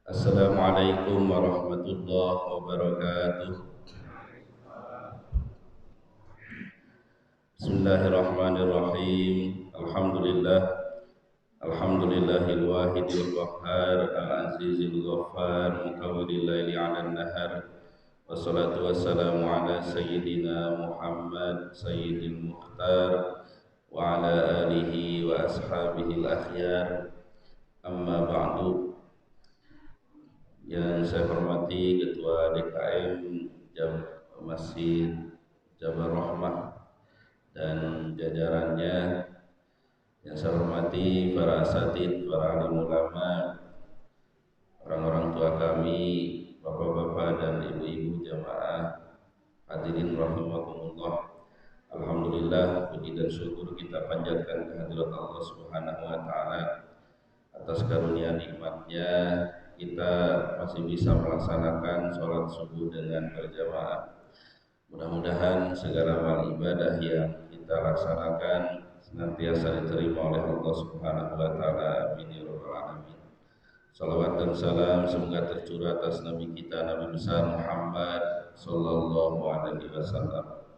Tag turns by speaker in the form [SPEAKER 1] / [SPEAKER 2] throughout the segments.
[SPEAKER 1] Assalamualaikum warahmatullahi wabarakatuh. Bismillahirrahmanirrahim. Alhamdulillahil wahidil qahhar al-azizil ghaffar mukawwiril laili 'alan nahar. Wassalatu wassalamu ala sayyidina Muhammad sayyidil mukhtar wa ala alihi wa ashabihil akhyar. Amma ba'du. Yang saya hormati Ketua DKM Masjid Jabal Rahmah dan jajarannya, yang saya hormati para asatidz, para alim ulama, orang-orang tua kami, bapak-bapak dan ibu-ibu jamaah hadirin rahimakumullah. Alhamdulillah, puji dan syukur kita panjatkan kehadirat Allah Subhanahu wa taala atas karunia nikmatnya kita masih bisa melaksanakan sholat subuh dengan berjamaah. Mudah-mudahan segala amal ibadah yang kita laksanakan senantiasa diterima oleh Allah Subhanahu wa taala. Amin ya rabbal alamin. Salawat dan salam semoga tercurah atas Nabi kita Nabi besar Muhammad sallallahu alaihi wasallam.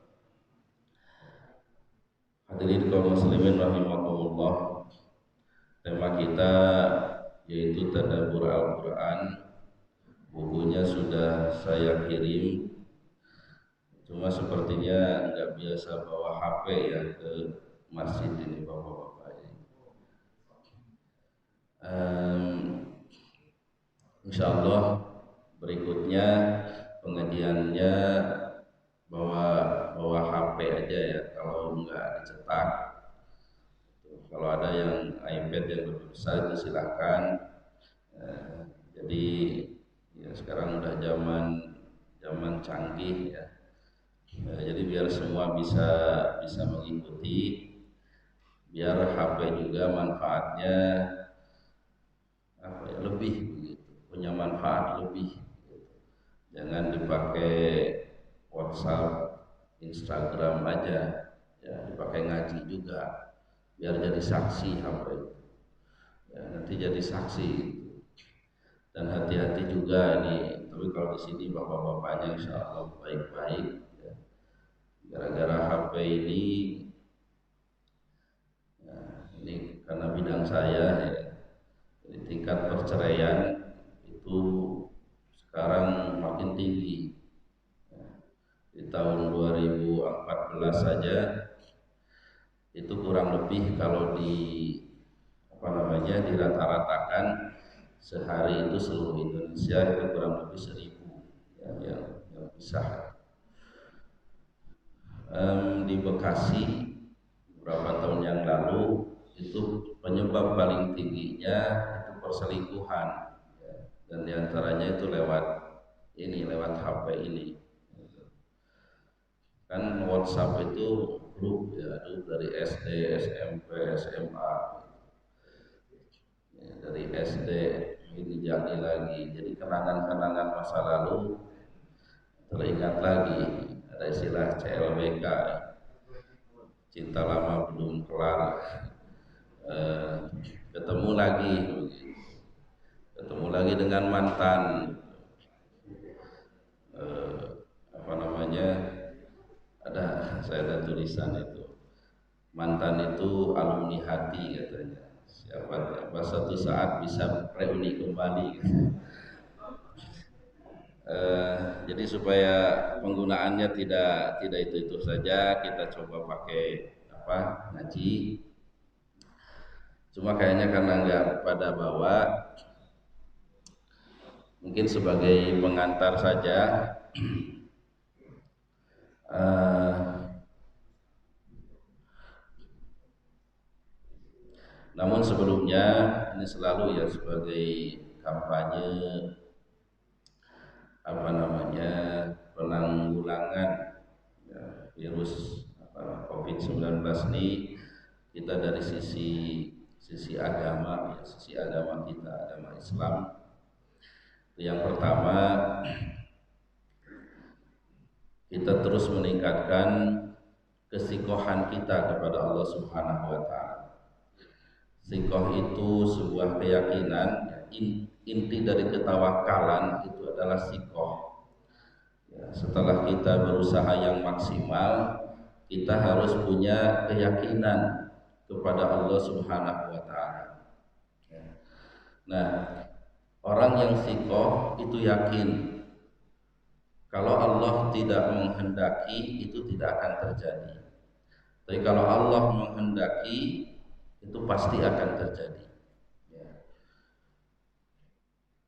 [SPEAKER 1] Hadirin kaum muslimin rahimakumullah. Tema kita yaitu tadabbur Al-Qur'an. Bukunya sudah saya kirim, cuma sepertinya nggak biasa bawa HP ya ke masjid ini bapak-bapak. Insya Allah berikutnya pengajiannya bawa HP aja ya, kalau nggak dicetak. Kalau ada yang iPad yang lebih besar itu silakan. Jadi ya sekarang udah zaman canggih ya. Jadi biar semua bisa mengikuti, biar HP juga manfaatnya lebih begitu, punya manfaat lebih. Jangan dipakai WhatsApp, Instagram aja, ya dipakai ngaji juga. Biar jadi saksi HP ya, nanti jadi saksi. Dan hati-hati juga ini, tapi kalau di sini bapak-bapaknya insya Allah baik-baik ya. Gara-gara HP ini ya, ini karena bidang saya ya, jadi tingkat perceraian itu sekarang makin tinggi ya. Di tahun 2014 saja itu kurang lebih kalau dirata-ratakan sehari itu seluruh Indonesia itu kurang lebih 1.000 ya, yang pisah. Di Bekasi beberapa tahun yang lalu itu penyebab paling tingginya itu perselingkuhan ya, dan diantaranya itu lewat HP ini. Kan WhatsApp itu grup ya, dari SD, SMP, SMA ya, dari SD ini jadi lagi, jadi kenangan-kenangan masa lalu teringat lagi. Ada istilah CLBK, cinta lama belum kelar, ketemu dengan mantan, saya ada tulisan itu, mantan itu alumni hati katanya, siapa suatu saat bisa reuni kembali. Jadi supaya penggunaannya tidak itu saja, kita coba pakai ngaji. Cuma kayaknya karena nggak pada bawa, mungkin sebagai pengantar saja. Namun sebelumnya ini selalu ya sebagai kampanye penanggulangan ya, virus COVID-19 ini, kita dari sisi agama ya, sisi agama kita, agama Islam. Yang pertama, kita terus meningkatkan kesikohan kita kepada Allah Subhanahu wa taala. Sikoh itu sebuah keyakinan, inti dari ketawakalan itu adalah sikoh. Ya, setelah kita berusaha yang maksimal, kita harus punya keyakinan kepada Allah Subhanahu wa Ta'ala. Ya. Nah, orang yang sikoh itu yakin kalau Allah tidak menghendaki itu tidak akan terjadi. Tapi kalau Allah menghendaki itu pasti akan terjadi. Ya.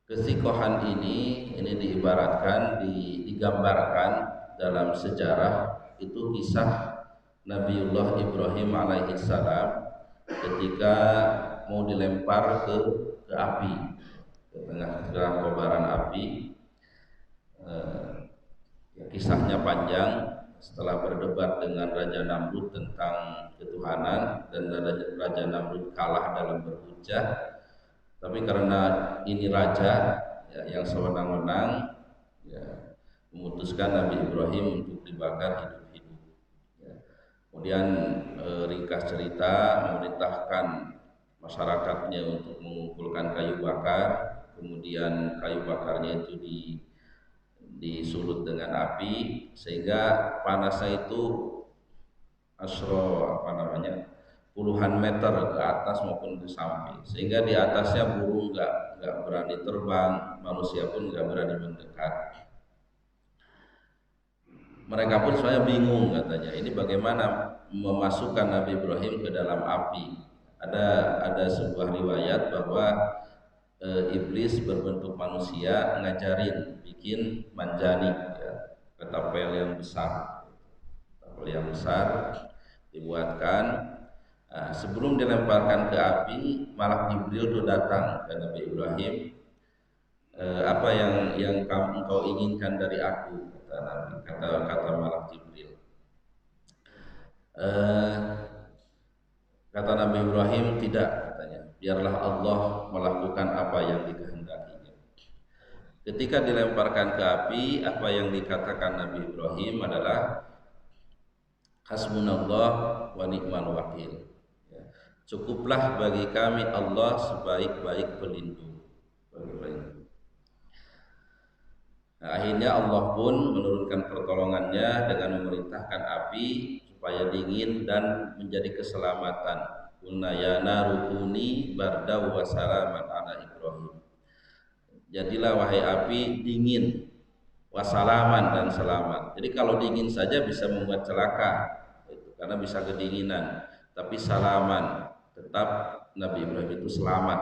[SPEAKER 1] Kesikohan ini diibaratkan, digambarkan dalam sejarah itu kisah Nabiullah Ibrahim alaihissalam ketika mau dilempar ke api, ke tengah kobaran api. Kisahnya panjang. Setelah berdebat dengan Raja Namrud tentang ketuhanan dan Raja Namrud kalah dalam berhujjah, tapi karena ini raja ya, yang sewenang-wenang ya, memutuskan Nabi Ibrahim untuk dibakar hidup-hidup. Ya. Kemudian ringkas cerita, memerintahkan masyarakatnya untuk mengumpulkan kayu bakar, kemudian kayu bakarnya itu disulut dengan api sehingga panasnya itu puluhan meter ke atas maupun ke samping, sehingga di atasnya burung nggak berani terbang, manusia pun nggak berani mendekat. Mereka pun saya bingung, katanya ini bagaimana memasukkan Nabi Ibrahim ke dalam api. Ada sebuah riwayat bahwa iblis berbentuk manusia ngajarin bikin manjani, ya, ketapel yang besar. Ketapel yang besar dibuatkan. Nah, sebelum dilemparkan ke api, malak Jibril itu datang ke Nabi Ibrahim. Apa yang engkau inginkan dari aku, kata malak Jibril. Kata Nabi Ibrahim, tidak, katanya, biarlah Allah melakukan apa yang dikehendakinya. Ketika dilemparkan ke api, apa yang dikatakan Nabi Ibrahim adalah hasbunallah wa ni'mal wakil. Ya. Cukuplah bagi kami Allah sebaik-baik pelindung. Nah, akhirnya Allah pun menurunkan pertolongannya dengan memerintahkan api supaya dingin dan menjadi keselamatan. Qulna ya naru kuni bardaw wa salaman ala Ibrahim. Jadilah wahai api dingin, wasalaman dan selamat. Jadi kalau dingin saja bisa membuat celaka, karena bisa kedinginan. Tapi salaman, tetap Nabi Ibrahim itu selamat.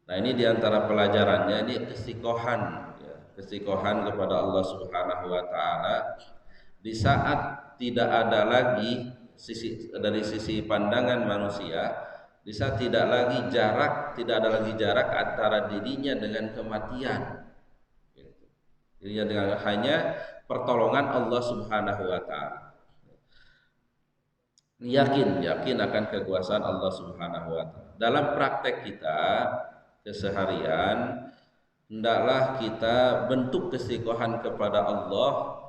[SPEAKER 1] Nah, ini diantara pelajarannya, ini kesikohan, ya, kesikohan kepada Allah Subhanahu Wa Taala di saat tidak ada lagi dari sisi pandangan manusia, di saat tidak ada lagi jarak antara dirinya dengan kematian. Dirinya dengan hanya pertolongan Allah Subhanahu Wa Taala. Yakin akan kekuasaan Allah Subhanahu Wa Taala. Dalam praktek kita keseharian, hendaklah kita bentuk kesikohan kepada Allah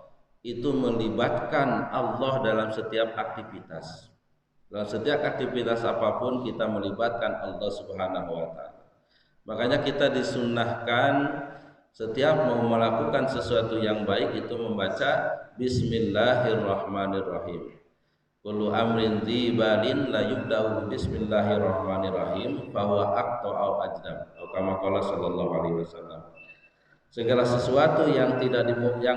[SPEAKER 1] itu melibatkan Allah dalam setiap aktivitas. Dalam setiap aktivitas apapun kita melibatkan Allah Subhanahu wa Ta'ala. Makanya kita disunnahkan setiap mau melakukan sesuatu yang baik itu membaca Bismillahirrahmanirrahim. Kullu amrin dzibalin la yubda'u bismillahirrahmanirrahim fahuwa aqta'u ajdam. Kama qala sallallahu alaihi wasallam. Segala sesuatu yang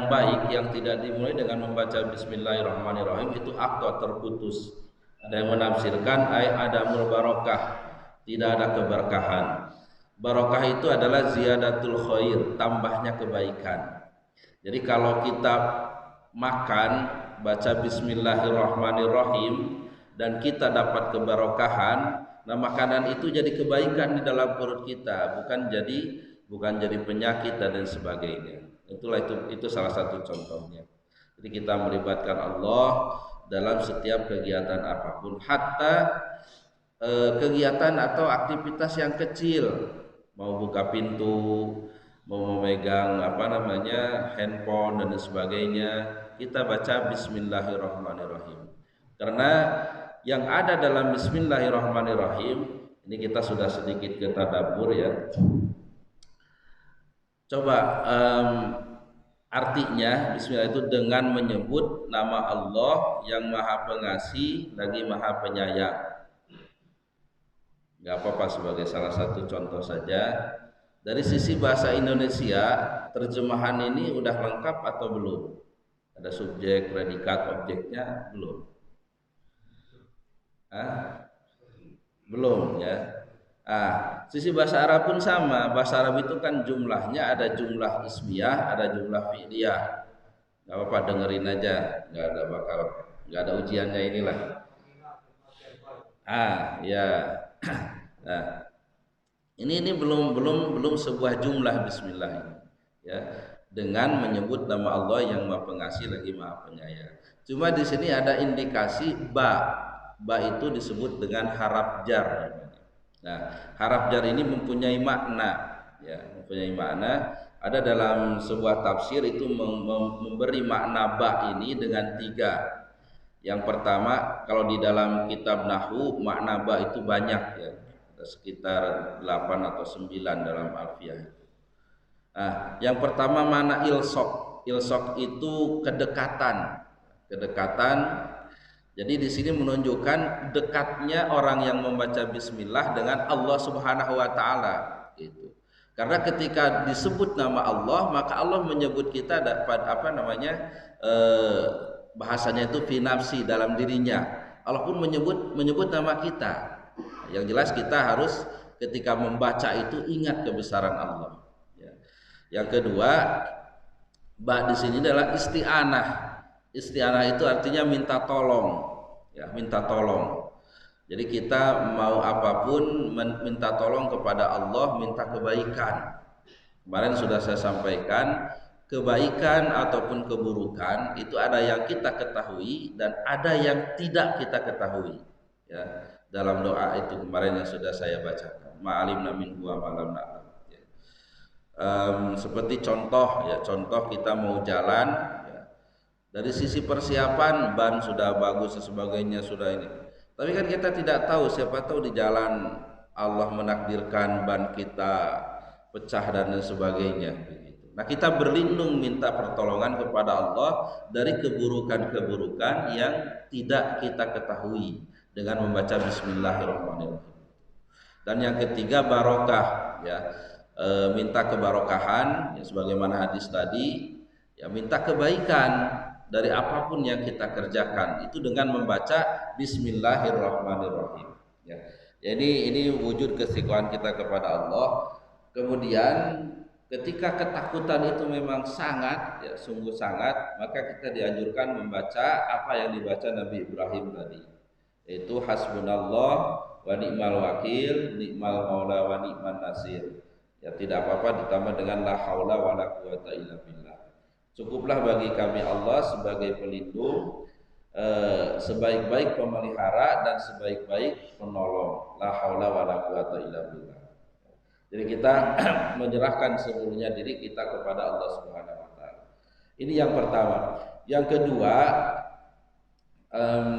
[SPEAKER 1] baik yang tidak dimulai dengan membaca bismillahirrahmanirrahim itu aqta, terputus. Ada yang menafsirkan adamul barokah, tidak ada keberkahan. Barokah itu adalah ziyadatul khair, tambahnya kebaikan. Jadi kalau kita makan baca bismillahirrahmanirrahim dan kita dapat keberkahan, nah makanan itu jadi kebaikan di dalam perut kita, bukan jadi penyakit dan lain sebagainya. Itu salah satu contohnya. Jadi kita melibatkan Allah dalam setiap kegiatan apapun, hatta kegiatan atau aktivitas yang kecil, mau buka pintu, mau memegang handphone dan sebagainya, kita baca bismillahirrahmanirrahim. Karena yang ada dalam bismillahirrahmanirrahim Ini kita sudah sedikit ke tadabbur ya. Coba artinya bismillah itu dengan menyebut nama Allah yang Maha Pengasih lagi Maha Penyayang. Gak apa-apa sebagai salah satu contoh saja. Dari sisi bahasa Indonesia, terjemahan ini udah lengkap atau belum? Ada subjek, predikat, objeknya belum? Belum ya. Sisi bahasa Arab pun sama. Bahasa Arab itu kan jumlahnya ada jumlah ismiyah, ada jumlah fi'liyah. Gak apa-apa, dengerin aja. Gak ada ujiannya inilah. Ya. Nah, ini belum sebuah jumlah bismillah ini. Ya, dengan menyebut nama Allah yang Maha Pengasih lagi Maha Penyayang. Cuma di sini ada indikasi ba. Ba itu disebut dengan haraf jar. Nah, haraf jar ini mempunyai makna, ya, mempunyai makna. Ada dalam sebuah tafsir itu memberi makna ba ini dengan 3. Yang pertama, kalau di dalam kitab Nahwu makna ba itu banyak ya, sekitar 8 atau 9 dalam Alfiyah. Yang pertama makna ilsok. Ilsok itu kedekatan. Jadi di sini menunjukkan dekatnya orang yang membaca bismillah dengan Allah Subhanahu wa taala gitu. Karena ketika disebut nama Allah, maka Allah menyebut kita dapat bahasanya itu fi nafsi, dalam dirinya. Allah pun menyebut nama kita. Yang jelas kita harus ketika membaca itu ingat kebesaran Allah. Ya. Yang kedua, ba di sini adalah isti'anah. Isti'anah itu artinya minta tolong. Ya, minta tolong. Jadi kita mau apapun minta tolong kepada Allah, minta kebaikan. Kemarin sudah saya sampaikan, kebaikan ataupun keburukan itu ada yang kita ketahui dan ada yang tidak kita ketahui. Ya, dalam doa itu kemarin yang sudah saya bacakan. Ma'alimna minhu wa ma'lam na'lam. Ya. Seperti contoh kita mau jalan, ya. Dari sisi persiapan ban sudah bagus dan sebagainya sudah ini. Tapi kan kita tidak tahu, siapa tahu di jalan Allah menakdirkan ban kita pecah dan sebagainya. Nah, kita berlindung minta pertolongan kepada Allah dari keburukan-keburukan yang tidak kita ketahui dengan membaca Bismillahirrahmanirrahim. Dan yang ketiga barokah, ya, minta kebarokahan, ya, sebagaimana hadis tadi, ya, minta kebaikan dari apapun yang kita kerjakan itu dengan membaca Bismillahirrahmanirrahim. Ya. Jadi ini wujud kesikauan kita kepada Allah. Kemudian ketika ketakutan itu memang sangat, ya, sungguh sangat, maka kita dianjurkan membaca apa yang dibaca Nabi Ibrahim tadi, yaitu hasbunallah wa ni'mal wakil, ni'mal maula wa ni'man nasir. Ya, tidak apa-apa ditambah dengan la haula wa la quwata illa billah. Cukuplah bagi kami Allah sebagai pelindung, sebaik-baik pemelihara dan sebaik-baik penolong. La haula wa la quwata illa billah. Jadi kita menyerahkan seluruhnya diri kita kepada Allah Subhanahu wa taala. Ini yang pertama. Yang kedua,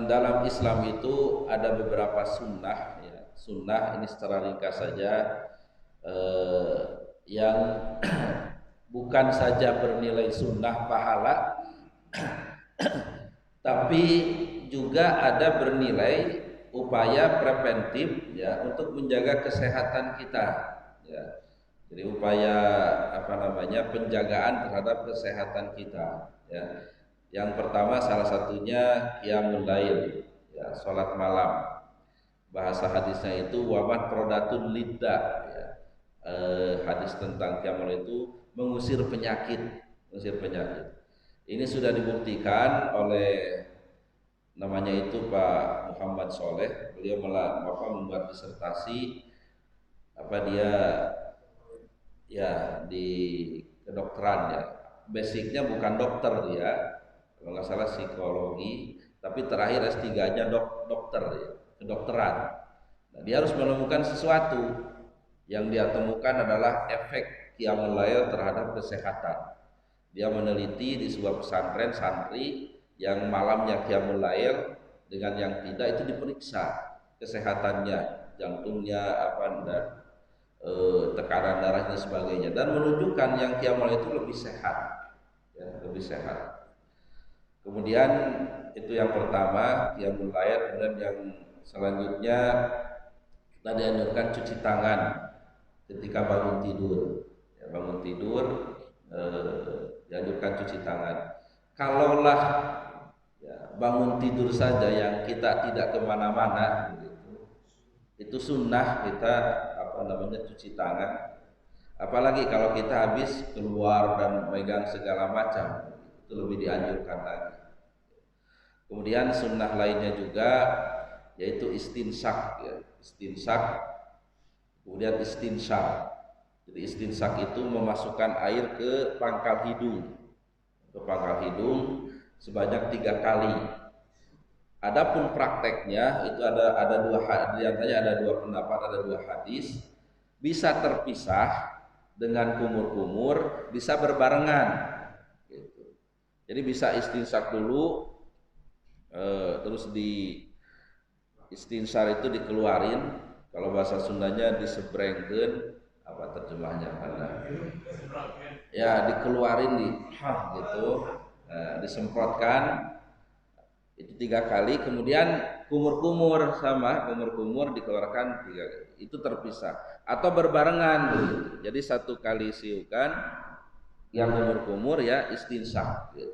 [SPEAKER 1] dalam Islam itu ada beberapa sunnah, ya. Sunnah ini secara ringkas saja, yang bukan saja bernilai sunnah pahala, tapi juga ada bernilai upaya preventif, ya, untuk menjaga kesehatan kita, ya. Jadi upaya penjagaan terhadap kesehatan kita, ya. Yang pertama salah satunya qiyamul lail, ya, salat malam. Bahasa hadisnya itu wamat prodatun liddah, ya. Hadis tentang qiyamul lail itu mengusir penyakit. Ini sudah dibuktikan oleh namanya itu Pak Muhammad Soleh. Beliau membuat disertasi di kedokteran, ya. Basicnya bukan dokter dia, kalau nggak salah psikologi, tapi terakhir S3-nya dokter, ya, kedokteran. Nah, dia harus menemukan sesuatu. Yang dia temukan adalah efek qiyamul lail terhadap kesehatan. Dia meneliti di sebuah pesantren santri yang malamnya qiyamul lail dengan yang tidak itu diperiksa kesehatannya. jantungnya apa dan tekanan darahnya sebagainya, dan menunjukkan yang qiyamul lail itu lebih sehat, ya, lebih sehat. Kemudian itu yang pertama qiyamul lail. Kemudian yang selanjutnya kita dianjurkan cuci tangan ketika bangun tidur, ya, bangun tidur dianjurkan cuci tangan. Kalaulah ya, bangun tidur saja yang kita tidak kemana-mana, itu sunnah kita cuci tangan. Apalagi kalau kita habis keluar dan megang segala macam, itu lebih dianjurkan lagi. Kemudian sunnah lainnya juga yaitu istinsak, ya, istinsak. Kemudian istinsak. Jadi istinsak itu memasukkan air ke pangkal hidung, sebanyak 3 kali. Adapun prakteknya itu ada dua, diantaranya ada 2 pendapat, ada 2 hadis. Bisa terpisah dengan kumur-kumur, bisa berbarengan. Gitu. Jadi bisa istinsak dulu, terus di istinsar itu dikeluarin. Kalau bahasa Sundanya disebrengkeun, apa terjemahnya? Ya dikeluarin gitu, disemprotkan. Itu 3 kali, kemudian kumur-kumur dikeluarkan 3 kali. Itu terpisah atau berbarengan gitu. Jadi 1 kali siukan yang kumur-kumur ya istinsak gitu.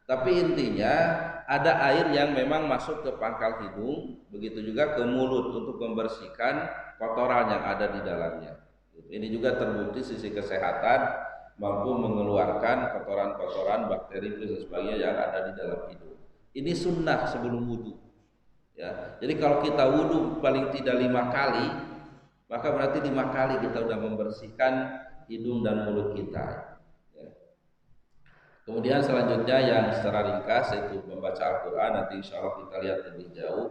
[SPEAKER 1] Tapi intinya ada air yang memang masuk ke pangkal hidung, begitu juga ke mulut untuk membersihkan kotoran yang ada di dalamnya. Ini juga terbukti sisi kesehatan, mampu mengeluarkan kotoran-kotoran, bakteri dan sebagainya yang ada di dalam hidung. Ini sunnah sebelum wudhu, ya. Jadi kalau kita wudhu paling tidak 5 kali, maka berarti 5 kali kita sudah membersihkan hidung dan mulut kita, ya. Kemudian selanjutnya yang secara ringkas yaitu membaca Al-Quran. Nanti insya Allah kita lihat lebih jauh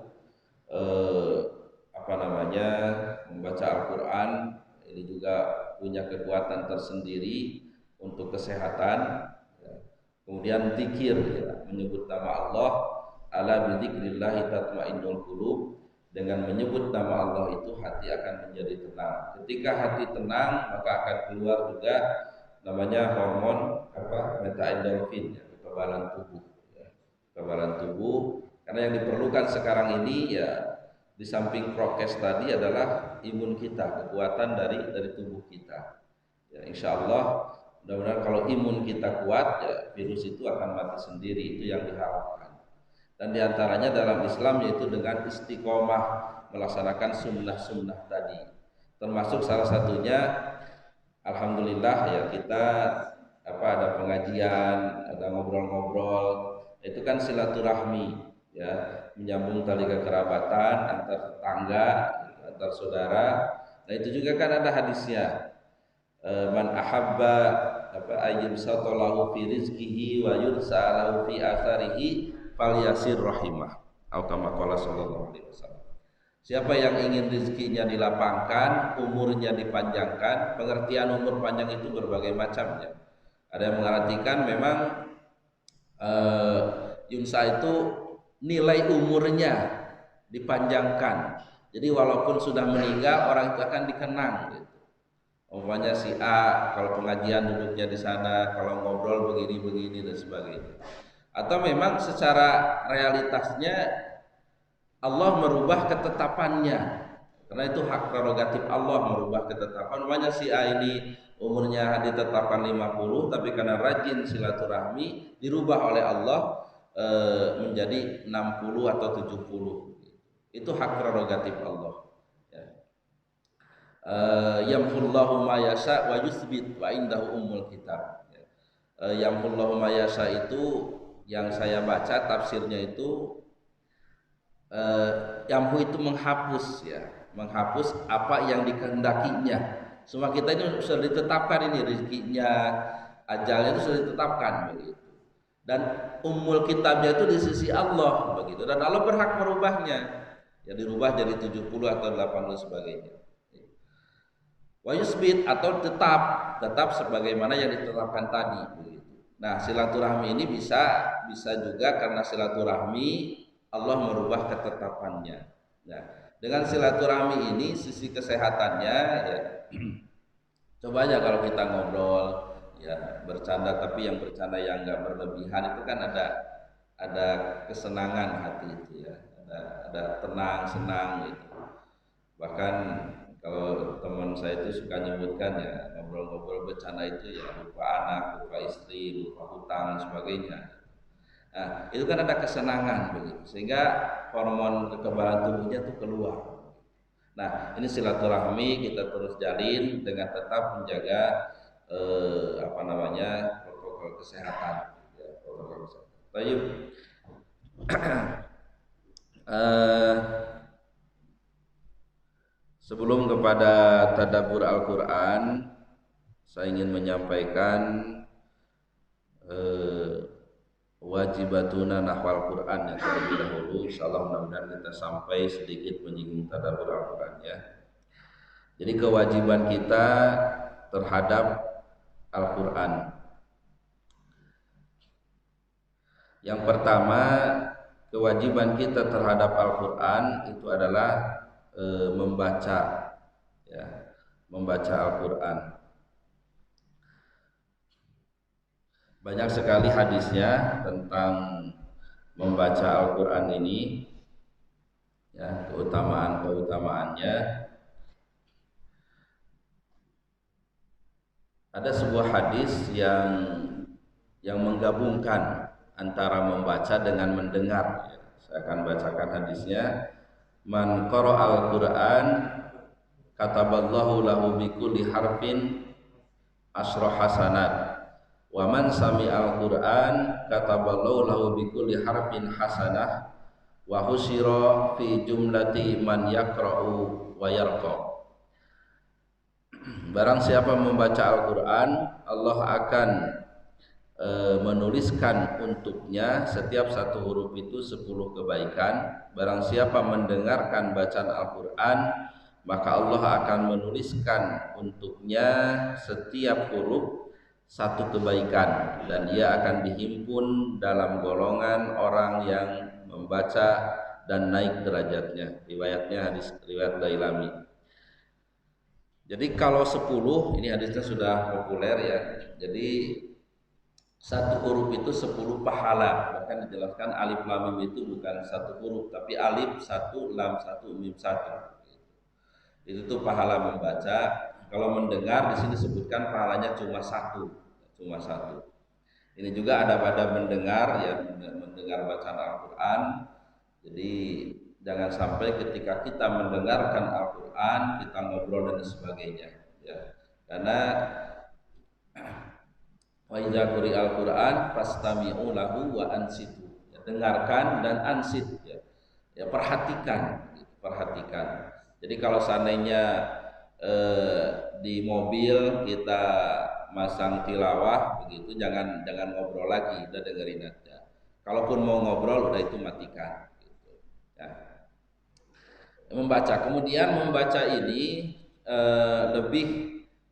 [SPEAKER 1] membaca Al-Quran ini juga punya kekuatan tersendiri untuk kesehatan. Kemudian zikir, ya, menyebut nama Allah. Ala bidzikrillahi tatmainnul qulub. Dengan menyebut nama Allah itu hati akan menjadi tenang. Ketika hati tenang, maka akan keluar juga namanya hormon metaendorfin, ya, kekebalan tubuh, ya. Kekebalan tubuh. Karena yang diperlukan sekarang ini ya di samping prokes tadi adalah imun kita, kekuatan dari tubuh kita. Ya, insya Allah mudah-mudahan kalau imun kita kuat, ya, virus itu akan mati sendiri. Itu yang diharapkan. Dan diantaranya dalam Islam yaitu dengan istiqomah melaksanakan sunnah-sunnah tadi. Termasuk salah satunya, alhamdulillah ya kita ada pengajian, ada ngobrol-ngobrol. Itu kan silaturahmi, ya, menyambung tali kekerabatan antar tetangga, antar saudara. Nah itu juga kan ada hadisnya. Man ahabba ayyubsatalahu fi rizqihi wa yursa'alahu fi atharihi falyasir rahimah, atau kama qala sallallahu alaihi wasallam. Siapa yang ingin rezekinya dilapangkan, umurnya dipanjangkan. Pengertian umur panjang itu berbagai macam, ya. Ada yang mengartikan memang yunsa itu nilai umurnya dipanjangkan. Jadi walaupun sudah meninggal, orang itu akan dikenang, gitu. Umpamanya si A kalau pengajian duduknya di sana, kalau ngobrol begini-begini dan sebagainya. Atau memang secara realitasnya Allah merubah ketetapannya, karena itu hak prerogatif Allah merubah ketetapan. Umpamanya si A ini umurnya ditetapkan 50, tapi karena rajin silaturahmi dirubah oleh Allah menjadi 60 atau 70. Itu hak prerogatif Allah. Yamhullahu ma yasha wa yuthbit wa indahu ummul kitab. Yamhullahu ma yasha itu yang saya baca tafsirnya itu yamhu itu menghapus, ya, menghapus apa yang dikehendakinya. Semua kita ini sudah ditetapkan, ini rezekinya, ajalnya itu sudah ditetapkan begitu. Dan ummul kitabnya itu di sisi Allah begitu, dan Allah berhak merubahnya. Ya dirubah jadi 70 atau 80 sebagainya. Wa yusbit atau tetap sebagaimana yang ditetapkan tadi begitu. Nah, silaturahmi ini bisa juga karena silaturahmi Allah merubah ketetapannya. Nah, Dengan silaturahmi ini sisi kesehatannya ya coba aja kalau kita ngobrol ya bercanda, tapi yang bercanda yang nggak berlebihan itu kan ada kesenangan hati itu ya, ada tenang senang gitu. Bahkan kalau teman saya itu suka nyebutkan ya ngobrol-ngobrol bercanda itu ya lupa anak, lupa istri, lupa hutang dan sebagainya. Nah, itu kan ada kesenangan begitu, sehingga hormon kekebalan tubuhnya tuh keluar. Nah, ini silaturahmi kita terus jalin dengan tetap menjaga apa namanya protokol kesehatan. Ya, protokol kesehatan. Baik. Sebelum kepada tadabbur Al-Quran, saya ingin menyampaikan wajibatuna nahwal Quran yang terlebih dahulu. Insyaallah mudah-mudahan kita sampai sedikit menyinggung tadabbur Al-Quran ya. Jadi kewajiban kita terhadap Al-Quran. Yang pertama, kewajiban kita terhadap Al-Quran itu adalah membaca ya, membaca Al-Quran. Banyak sekali hadisnya tentang membaca Al-Quran ini ya, keutamaannya. Ada sebuah hadis yang menggabungkan antara membaca dengan mendengar ya. Saya akan bacakan hadisnya. Man qara'al Qur'an kataballahu lahu bikulli harfin asyra hasanat wa man sami'al Qur'an kataballahu lahu bikulli harfin hasanah wa husyira fi jumlati man yaqra'u wa yarqa. Barang siapa membaca Al-Quran, Allah akan menuliskan untuknya setiap satu huruf itu 10 kebaikan. Barang siapa mendengarkan bacaan Al-Quran, maka Allah akan menuliskan untuknya setiap huruf 1 kebaikan, dan ia akan dihimpun dalam golongan orang yang membaca dan naik derajatnya. Riwayatnya hadis riwayat Dailami. Jadi kalau 10, ini hadisnya sudah populer ya. Jadi 1 huruf itu 10 pahala. Bahkan dijelaskan alif lam mim itu bukan 1 huruf, tapi alif 1, lam 1, mim 1. Itu tuh pahala membaca. Kalau mendengar di sini disebutkan pahalanya cuma 1, cuma 1. Ini juga ada pada mendengar ya, mendengar bacaan Al-Quran. Jadi jangan sampai ketika kita mendengarkan Al-Quran kita ngobrol dan sebagainya ya. Karena wa idza quri'al Qur'an fastami'u lahu wa ansitu. Ya, dengarkan dan ansit ya. Ya perhatikan, gitu, perhatikan. Jadi kalau seandainya di mobil kita masang tilawah begitu, jangan ngobrol lagi, udah dengerin aja. Kalaupun mau ngobrol udah itu matikan gitu. Ya. Membaca, kemudian membaca ini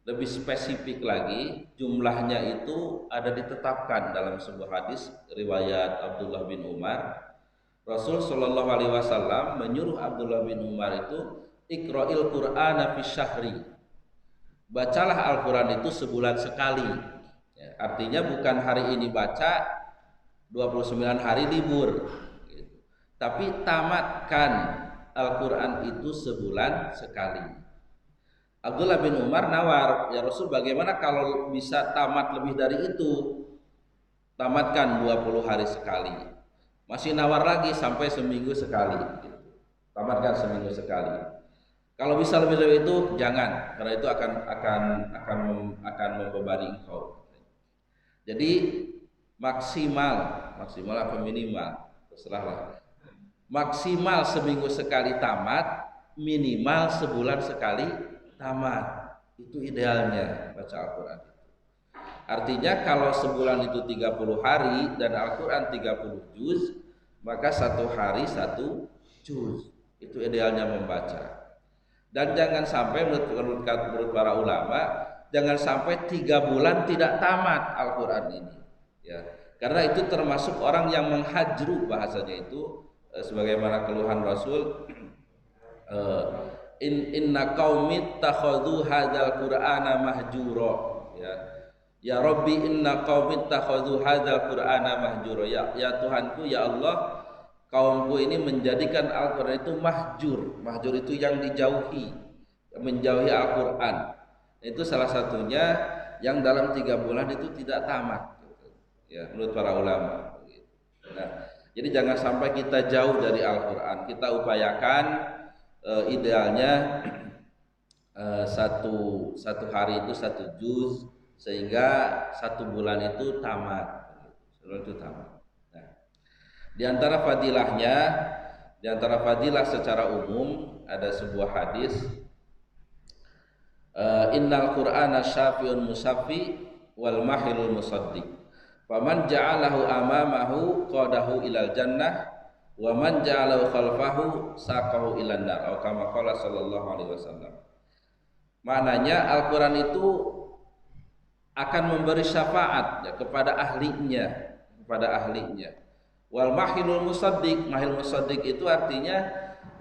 [SPEAKER 1] lebih spesifik lagi, jumlahnya itu ada ditetapkan dalam sebuah hadis riwayat Abdullah bin Umar. Rasul Shallallahu Alaihi Wasallam menyuruh Abdullah bin Umar itu Iqra'il Qur'ana fi syahri. Bacalah Al-Quran itu sebulan sekali ya, artinya bukan hari ini baca 29 hari libur gitu. Tapi tamatkan Al-Quran itu sebulan sekali. Abdullah bin Umar nawar, ya Rasul bagaimana kalau bisa tamat lebih dari itu? Tamatkan 20 hari sekali. Masih nawar lagi sampai seminggu sekali gitu. Tamatkan seminggu sekali. Kalau bisa lebih dari itu jangan, karena itu akan membebani engkau. Jadi maksimal apa minimal, terserahlah. Maksimal seminggu sekali tamat, minimal sebulan sekali tamat. Itu idealnya baca Al-Quran. Artinya kalau sebulan itu 30 hari dan Al-Quran 30 juz, maka 1 hari 1 juz. Itu idealnya membaca. Dan jangan sampai menurut para ulama, jangan sampai 3 bulan tidak tamat Al-Quran ini ya. Karena itu termasuk orang yang menghajru, bahasanya itu sebagaimana keluhan Rasul, eh, inna qaumi takhadhu hadzal qur'ana mahjura, ya. Ya Rabbi inna qaumi takhadhu hadzal qur'ana mahjura, ya Tuhanku, ya Allah, kaumku ini menjadikan Al-Qur'an itu mahjur. Mahjur itu yang dijauhi, menjauhi Al-Qur'an. Itu salah satunya yang dalam 3 bulan itu tidak tamat, ya, menurut para ulama. Nah, jadi jangan sampai kita jauh dari Al-Qur'an. Kita upayakan idealnya satu hari itu 1 juz, sehingga 1 bulan itu tamat. Nah, di antara fadilah secara umum ada sebuah hadis, innal qur'ana syafi'un musaffi wal mahilul musaddiq, faman ja'alahu amamahu qadahu ilal jannah wa man ja'alahu khalfahu saqahu ilan nar, atau kama qala sallallahu alaihi wasallam. Maknanya Al-Qur'an itu akan memberi syafaat, ya, kepada ahlinya. Wal mahilul musaddiq, mahil musaddiq itu artinya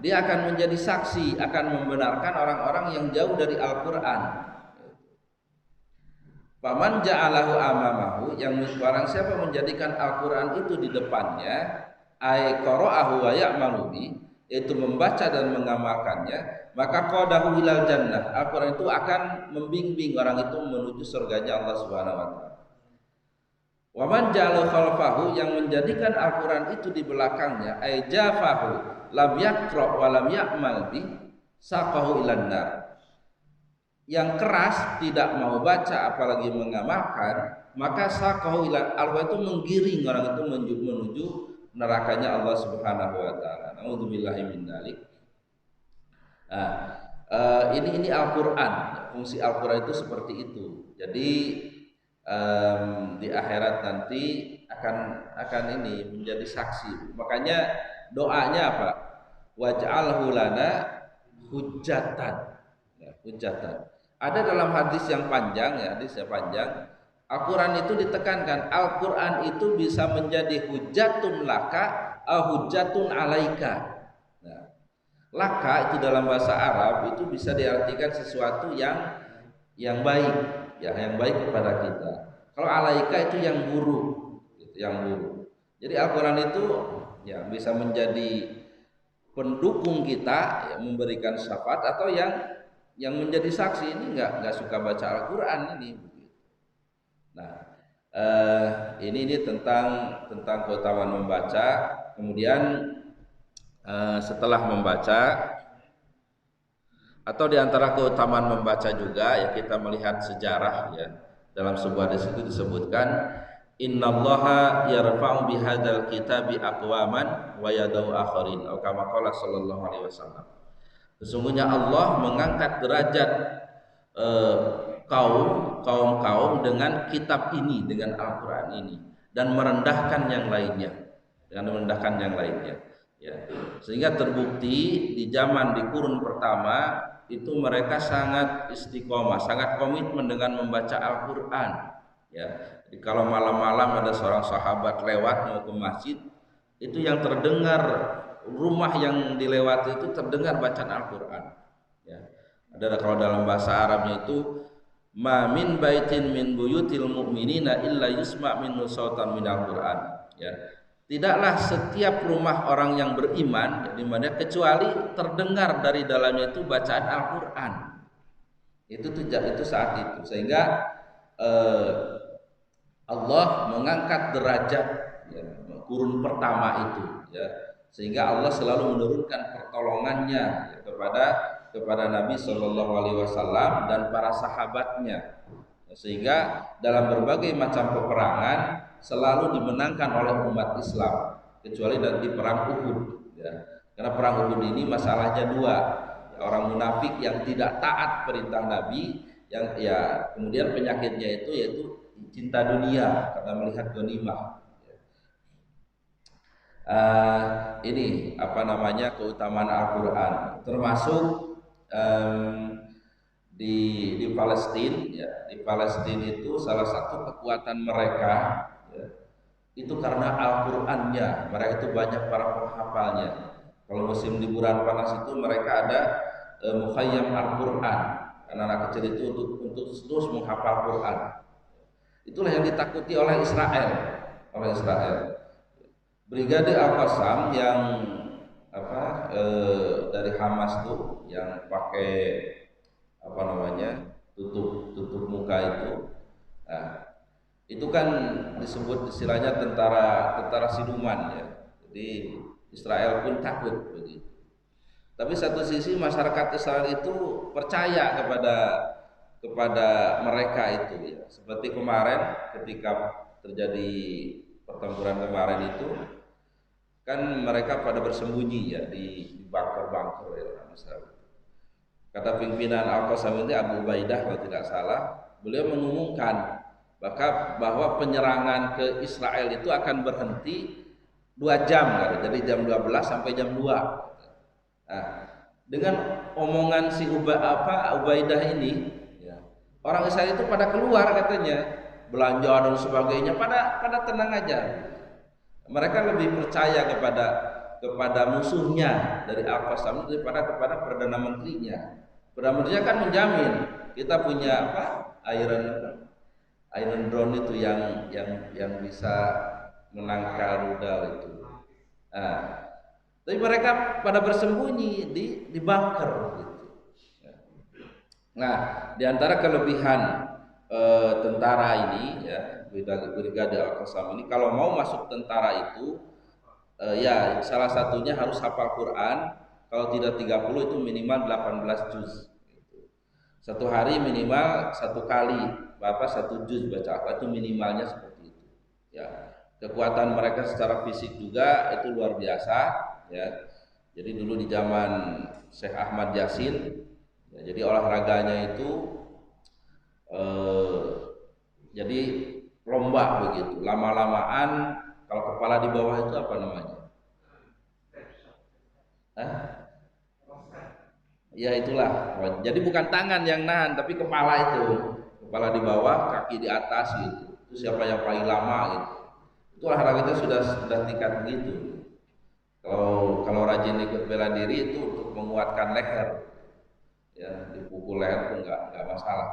[SPEAKER 1] dia akan menjadi saksi, akan membenarkan orang-orang yang jauh dari Al-Qur'an. Faman ja'alahu amamahu, yang barang siapa menjadikan Al-Qur'an itu di depannya, ay qara'ahu wa ya'malu bi, yaitu membaca dan mengamalkannya, maka qadahu ilal jannah, Al-Qur'an itu akan membimbing orang itu menuju surganya Allah Subhanahu wa taala. Wa man ja'alahu khalfahu, yang menjadikan Al-Qur'an itu di belakangnya, ay jafahu lam yaqra wa lam ya'mal bi, saqahu ilan nar, yang keras, tidak mau baca apalagi mengamalkan, maka saqahu ilan, Al-Qur'an itu menggiring orang itu menuju nerakanya Allah Subhanahu wa taala. Nauzubillahi min dzalik. Nah, ini Al-Qur'an. Fungsi Al-Qur'an itu seperti itu. Jadi di akhirat nanti akan ini menjadi saksi. Makanya doanya apa? Waj'alhu lana hujjatan. Ya, hujjatan. Ada dalam hadis yang panjang, ya, Al-Quran itu ditekankan, Al-Quran itu bisa menjadi hujjatun laka, hujjatun alaika. Nah, laka itu dalam bahasa Arab itu bisa diartikan sesuatu yang baik, ya, yang baik kepada kita. Kalau alaika itu yang buruk, Jadi Al-Quran itu, ya, bisa menjadi pendukung kita, ya, memberikan syafaat, atau yang menjadi saksi. Ini nggak suka baca Al-Quran ini. Nah, ini tentang keutamaan membaca. Kemudian setelah membaca, atau diantara keutamaan membaca juga, ya, kita melihat sejarah, ya, dalam sebuah hadis itu disebutkan, innallaha yarfa'u bihadzal kitabi aqwaman wa yadau akharin, atau kama qala sallallahu alaihi wasallam. Sesungguhnya Allah mengangkat derajat kaum dengan kitab ini, dengan Al-Quran ini, dan merendahkan yang lainnya, ya. Sehingga terbukti di kurun pertama itu mereka sangat istiqomah, sangat komitmen dengan membaca Al-Quran, ya. Jadi kalau malam-malam ada seorang sahabat lewat mau ke masjid, itu yang terdengar, rumah yang dilewati itu terdengar bacaan Al-Quran, ya. Ada kalau dalam bahasa Arabnya itu, ma min baitin min buyutil mu'minina illa yusma' minhu sautan minal Qur'an, ya. Tidaklah setiap rumah orang yang beriman, di mana kecuali terdengar dari dalamnya itu bacaan Al-Quran. Itu saat itu, sehingga Allah mengangkat derajat, ya, kurun pertama itu, ya, sehingga Allah selalu menurunkan pertolongannya, ya, kepada Nabi Shallallahu Alaihi Wasallam dan para sahabatnya, sehingga dalam berbagai macam peperangan selalu dimenangkan oleh umat Islam, kecuali di perang Uhud, ya. Karena perang Uhud ini masalahnya 2, ya, orang munafik yang tidak taat perintah Nabi, yang, ya, kemudian penyakitnya itu yaitu cinta dunia karena melihat ghanimah. Ini keutamaan Al-Quran, termasuk di Palestina, ya. Di Palestina itu salah satu kekuatan mereka, ya, itu karena Al-Qurannya. Mereka itu banyak para penghafalnya. Kalau musim liburan panas itu mereka ada mukhayyam Al-Quran. Anak-anak kecil itu untuk terus menghafal Quran. Itulah yang ditakuti oleh Israel. Brigade Al-Qassam yang dari Hamas tuh yang pakai tutup muka itu. Nah, itu kan disebut istilahnya tentara siluman ya. Jadi Israel pun takut begitu. Tapi satu sisi masyarakat Israel itu percaya kepada mereka itu ya. Seperti kemarin ketika terjadi pertempuran kemarin itu kan mereka pada bersembunyi ya di bunker-bunker ya misalnya. Kata pimpinan Al-Qassam ini Abu Ubaidah kalau tidak salah, beliau mengumumkan bahwa penyerangan ke Israel itu akan berhenti 2 jam kan? Jadi jam 12 sampai jam 2. Nah, dengan omongan si Ubaidah ini ya, orang Israel itu pada keluar katanya, belanja dan sebagainya, pada tenang aja. Mereka lebih percaya kepada musuhnya dari Al-Qassam daripada kepada perdana menterinya. Perdana menterinya kan menjamin kita punya Iron Drone itu yang bisa menangkal rudal itu. Nah, tapi mereka pada bersembunyi di bunker gitu. Nah, di antara kelebihan tentara ini ya, Brigade Al-Qassam ini kalau mau masuk tentara itu ya salah satunya harus hafal Quran, kalau tidak 30 itu minimal 18 juz gitu. Satu hari minimal 1 kali 1 juz baca itu minimalnya seperti itu ya. Kekuatan mereka secara fisik juga itu luar biasa ya. Jadi dulu di zaman Syekh Ahmad Yasin ya, jadi olahraganya itu jadi lomba begitu, lama-lamaan kalau kepala di bawah itu apa namanya? Ya itulah. Jadi bukan tangan yang nahan, tapi kepala itu. Kepala di bawah, kaki di atas gitu. Itu siapa yang paling lama gitu. Itu olahraganya sudah tingkat begitu. Kalau rajin ikut bela diri itu untuk menguatkan leher. Ya, dipukul leher pun nggak masalah.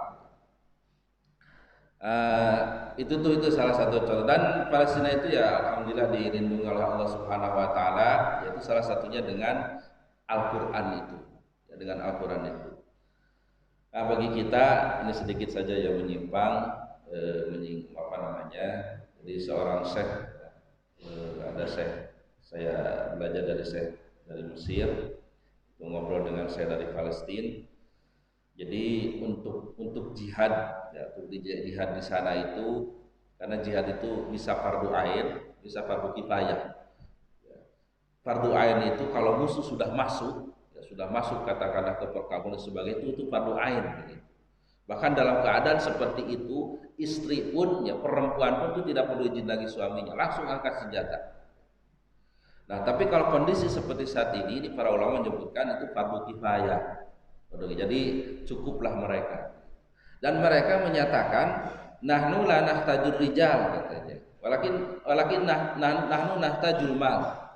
[SPEAKER 1] Itu salah satu contoh. Dan Palestina itu ya alhamdulillah dilindungi oleh Allah Subhanahu wa taala, yaitu salah satunya dengan Al-Qur'an itu. Ya, dengan Al-Qur'an itu. Nah, bagi kita ini sedikit saja yang menyimpang Jadi seorang syekh ada syekh, saya belajar dari syekh dari Mesir, ngobrol dengan syekh dari Palestina. Jadi untuk jihad ya, untuk jihad di sana itu, karena jihad itu bisa fardu ain, bisa fardu kifayah. Ya. Fardu ain itu kalau musuh sudah masuk katakanlah ke perkampungan sebagai itu fardu ain. Gitu. Bahkan dalam keadaan seperti itu, istri pun ya perempuan pun itu tidak perlu izin lagi suaminya, langsung angkat senjata. Nah, tapi kalau kondisi seperti saat ini para ulama menyebutkan itu fardu kifayah. Jadi cukuplah mereka. Dan mereka menyatakan nahnu la nahtajur rijal katanya. Walakin nahnu nahtajul mal.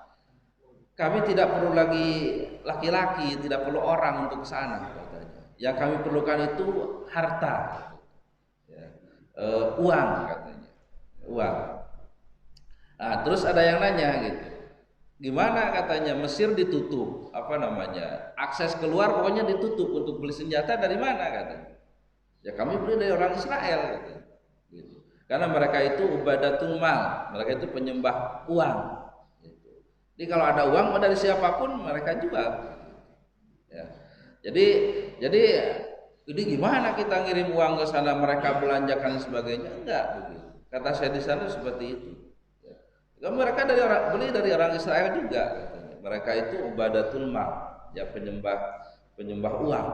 [SPEAKER 1] Kami tidak perlu lagi laki-laki, tidak perlu orang untuk ke sana katanya. Yang kami perlukan itu harta. Ya. Uang katanya. Uang. Nah, terus ada yang nanya gitu. Gimana katanya Mesir ditutup, akses keluar pokoknya ditutup, untuk beli senjata dari mana katanya? Ya kami beli dari orang Israel katanya. Gitu. Karena mereka itu ubadatul mal, mereka itu penyembah uang. Gitu. Jadi kalau ada uang dari siapapun mereka jual. Ya. Jadi gimana kita ngirim uang ke sana, mereka belanjakan dan sebagainya? Enggak begitu. Kata saya di sana seperti itu. Mereka beli dari orang Israel juga katanya. Mereka itu ubadatul mal, ya penyembah uang.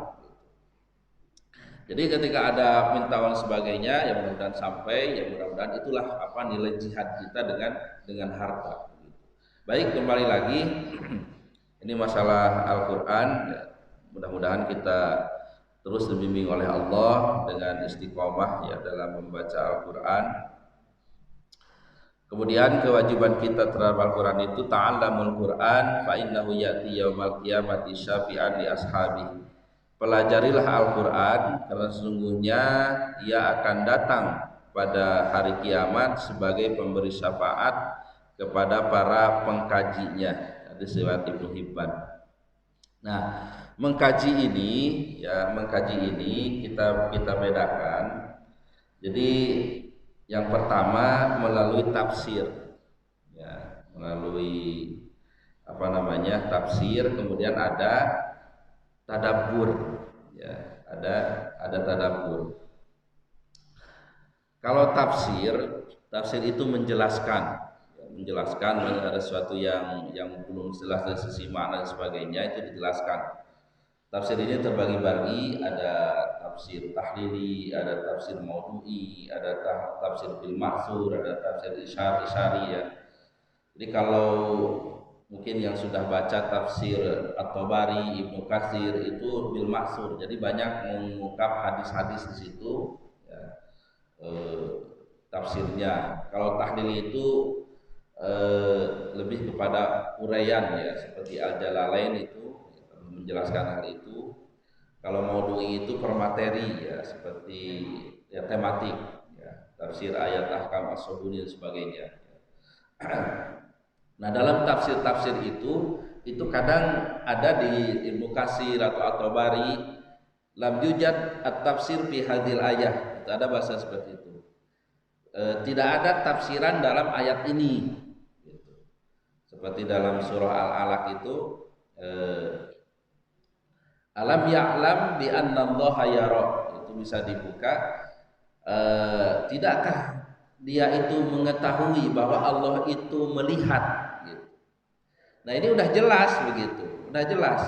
[SPEAKER 1] Jadi ketika ada mintawan sebagainya, ya mudah-mudahan sampai, ya mudah-mudahan itulah nilai jihad kita dengan harta. Baik, kembali lagi ini masalah Al-Qur'an. Ya, mudah-mudahan kita terus dibimbing oleh Allah dengan istiqomah ya dalam membaca Al-Qur'an. Kemudian kewajiban kita terhadap Al-Quran itu ta'allamul Quran fa innahu ya'ti yaumal qiyamati syafi'an li ashabi. Pelajarilah Al-Quran karena sesungguhnya ia akan datang pada hari kiamat sebagai pemberi syafaat kepada para pengkajinya. Hadis riwayat Ibnu Hibban. Nah, mengkaji ini kita bedakan. Jadi yang pertama melalui tafsir, ya, melalui tafsir, kemudian ada tadabbur, ya, ada tadabbur. Kalau tafsir itu menjelaskan ada sesuatu yang belum jelas dari sisi makna dan sebagainya, itu dijelaskan. Tafsir ini terbagi-bagi, ada tafsir tahlili, ada tafsir maudhu'i, ada tafsir bil ma'thur, ada tafsir isyari ya. Jadi kalau mungkin yang sudah baca tafsir At-Tabari, Ibnu Katsir itu bil ma'thur. Jadi banyak mengungkap hadis-hadis di situ ya, tafsirnya. Kalau tahlil itu lebih kepada uraian ya, seperti Al-Jalalain itu menjelaskan hal itu. Kalau maudhu'i itu per materi ya, seperti ya tematik ya, tafsir ayat ahkam as-subuni dan sebagainya. Nah, dalam tafsir itu kadang ada di Ibnu Katsir atau At-Tabari lam yujad at-tafsir fi hadhil ayah. Itu ada bahasa seperti itu. Tidak ada tafsiran dalam ayat ini gitu. Seperti dalam surah Al-Alaq itu alam ya'lam bi annallaha yara, itu bisa dibuka. Tidakkah dia itu mengetahui bahwa Allah itu melihat gitu. Nah, ini udah jelas begitu, udah jelas.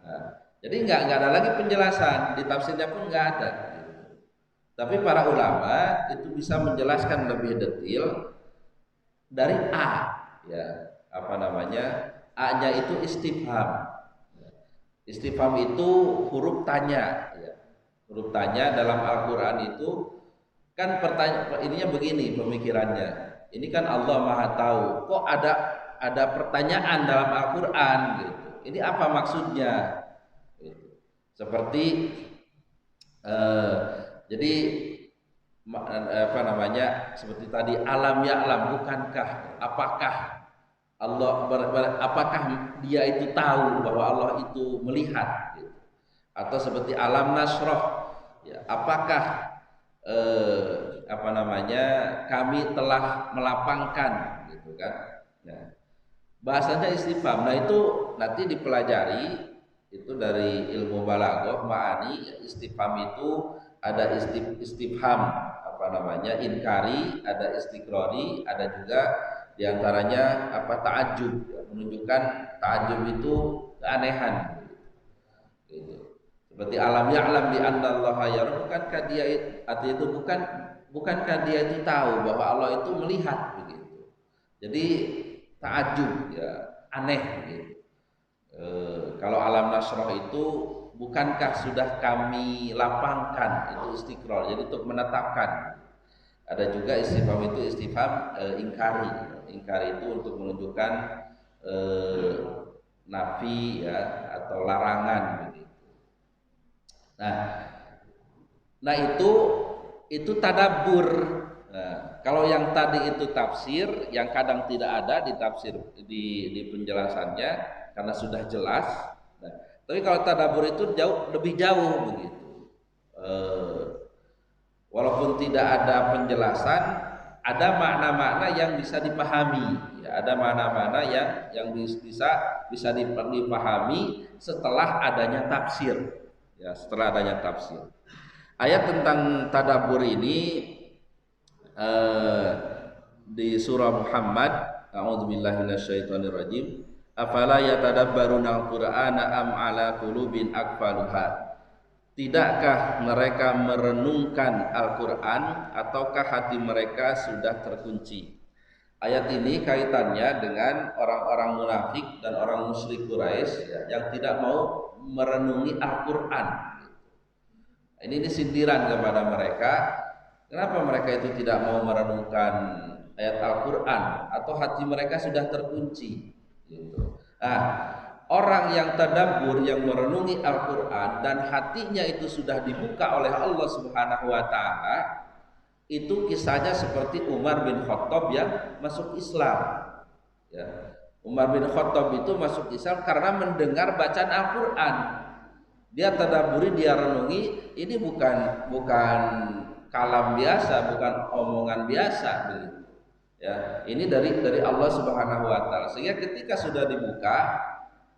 [SPEAKER 1] Nah, jadi nggak ada lagi penjelasan, di tafsirnya pun nggak ada gitu. Tapi para ulama itu bisa menjelaskan lebih detail dari A ya, A-nya itu istifham. Istifham itu huruf tanya ya. Huruf tanya dalam Al-Quran itu kan pertanyaan, ininya begini pemikirannya. Ini kan Allah Maha Tahu, kok ada pertanyaan dalam Al-Quran gitu. Ini apa maksudnya gitu. Seperti jadi seperti tadi alam ya'lam, bukankah, apakah Allah apakah dia itu tahu bahwa Allah itu melihat gitu. Atau seperti alam nasroh ya, apakah kami telah melapangkan gitu kan. Nah, bahasanya istifham. Nah, itu nanti dipelajari itu dari ilmu balaghah ma'ani. Istifham itu ada istifham inkari, ada istiqrari, ada juga diantaranya ta'ajjub ya, menunjukkan ta'ajjub itu keanehan gitu. Seperti alam ya'lam bi annallaha yara, bukankah dia artinya itu bukankah dia itu tahu bahwa Allah itu melihat begitu. Jadi ta'ajjub ya, aneh gitu. Kalau alam nasroh itu bukankah sudah kami lapangkan, itu istiqrar, jadi untuk menetapkan. Ada juga istifham itu istifham ingkari. Ingkari itu untuk menunjukkan nafi ya, atau larangan begitu. Nah itu tadabbur. Nah, kalau yang tadi itu tafsir, yang kadang tidak ada di tafsir di penjelasannya karena sudah jelas. Nah, tapi kalau tadabbur itu lebih jauh begitu. Walaupun tidak ada penjelasan, ada makna-makna yang bisa dipahami. Ya, ada makna-makna yang bisa dipahami setelah adanya tafsir. Ya, setelah adanya tafsir. Ayat tentang tadabbur ini di surah Muhammad, a'udzubillahi minasyaitonirrajim. Afala yatadabbaruna al-Qur'ana am ala qulubin aqfaluha. Tidakkah mereka merenungkan Al-Quran ataukah hati mereka sudah terkunci? Ayat ini kaitannya dengan orang-orang munafik dan orang musyrik Quraisy ya, yang tidak mau merenungi Al-Quran. Ini sindiran kepada mereka Kenapa mereka itu tidak mau merenungkan ayat Al-Quran atau hati mereka sudah terkunci? Gitu. Nah, orang yang tadabbur, yang merenungi Al-Quran dan hatinya itu sudah dibuka oleh Allah Subhanahu Wa Taala, itu kisahnya seperti Umar bin Khattab yang masuk Islam. Ya. Umar bin Khattab itu masuk Islam karena mendengar bacaan Al-Quran. Dia tadabburi, dia renungi, ini bukan kalam biasa, bukan omongan biasa begitu. Ya, ini dari Allah Subhanahu wa taala. Sehingga ketika sudah dibuka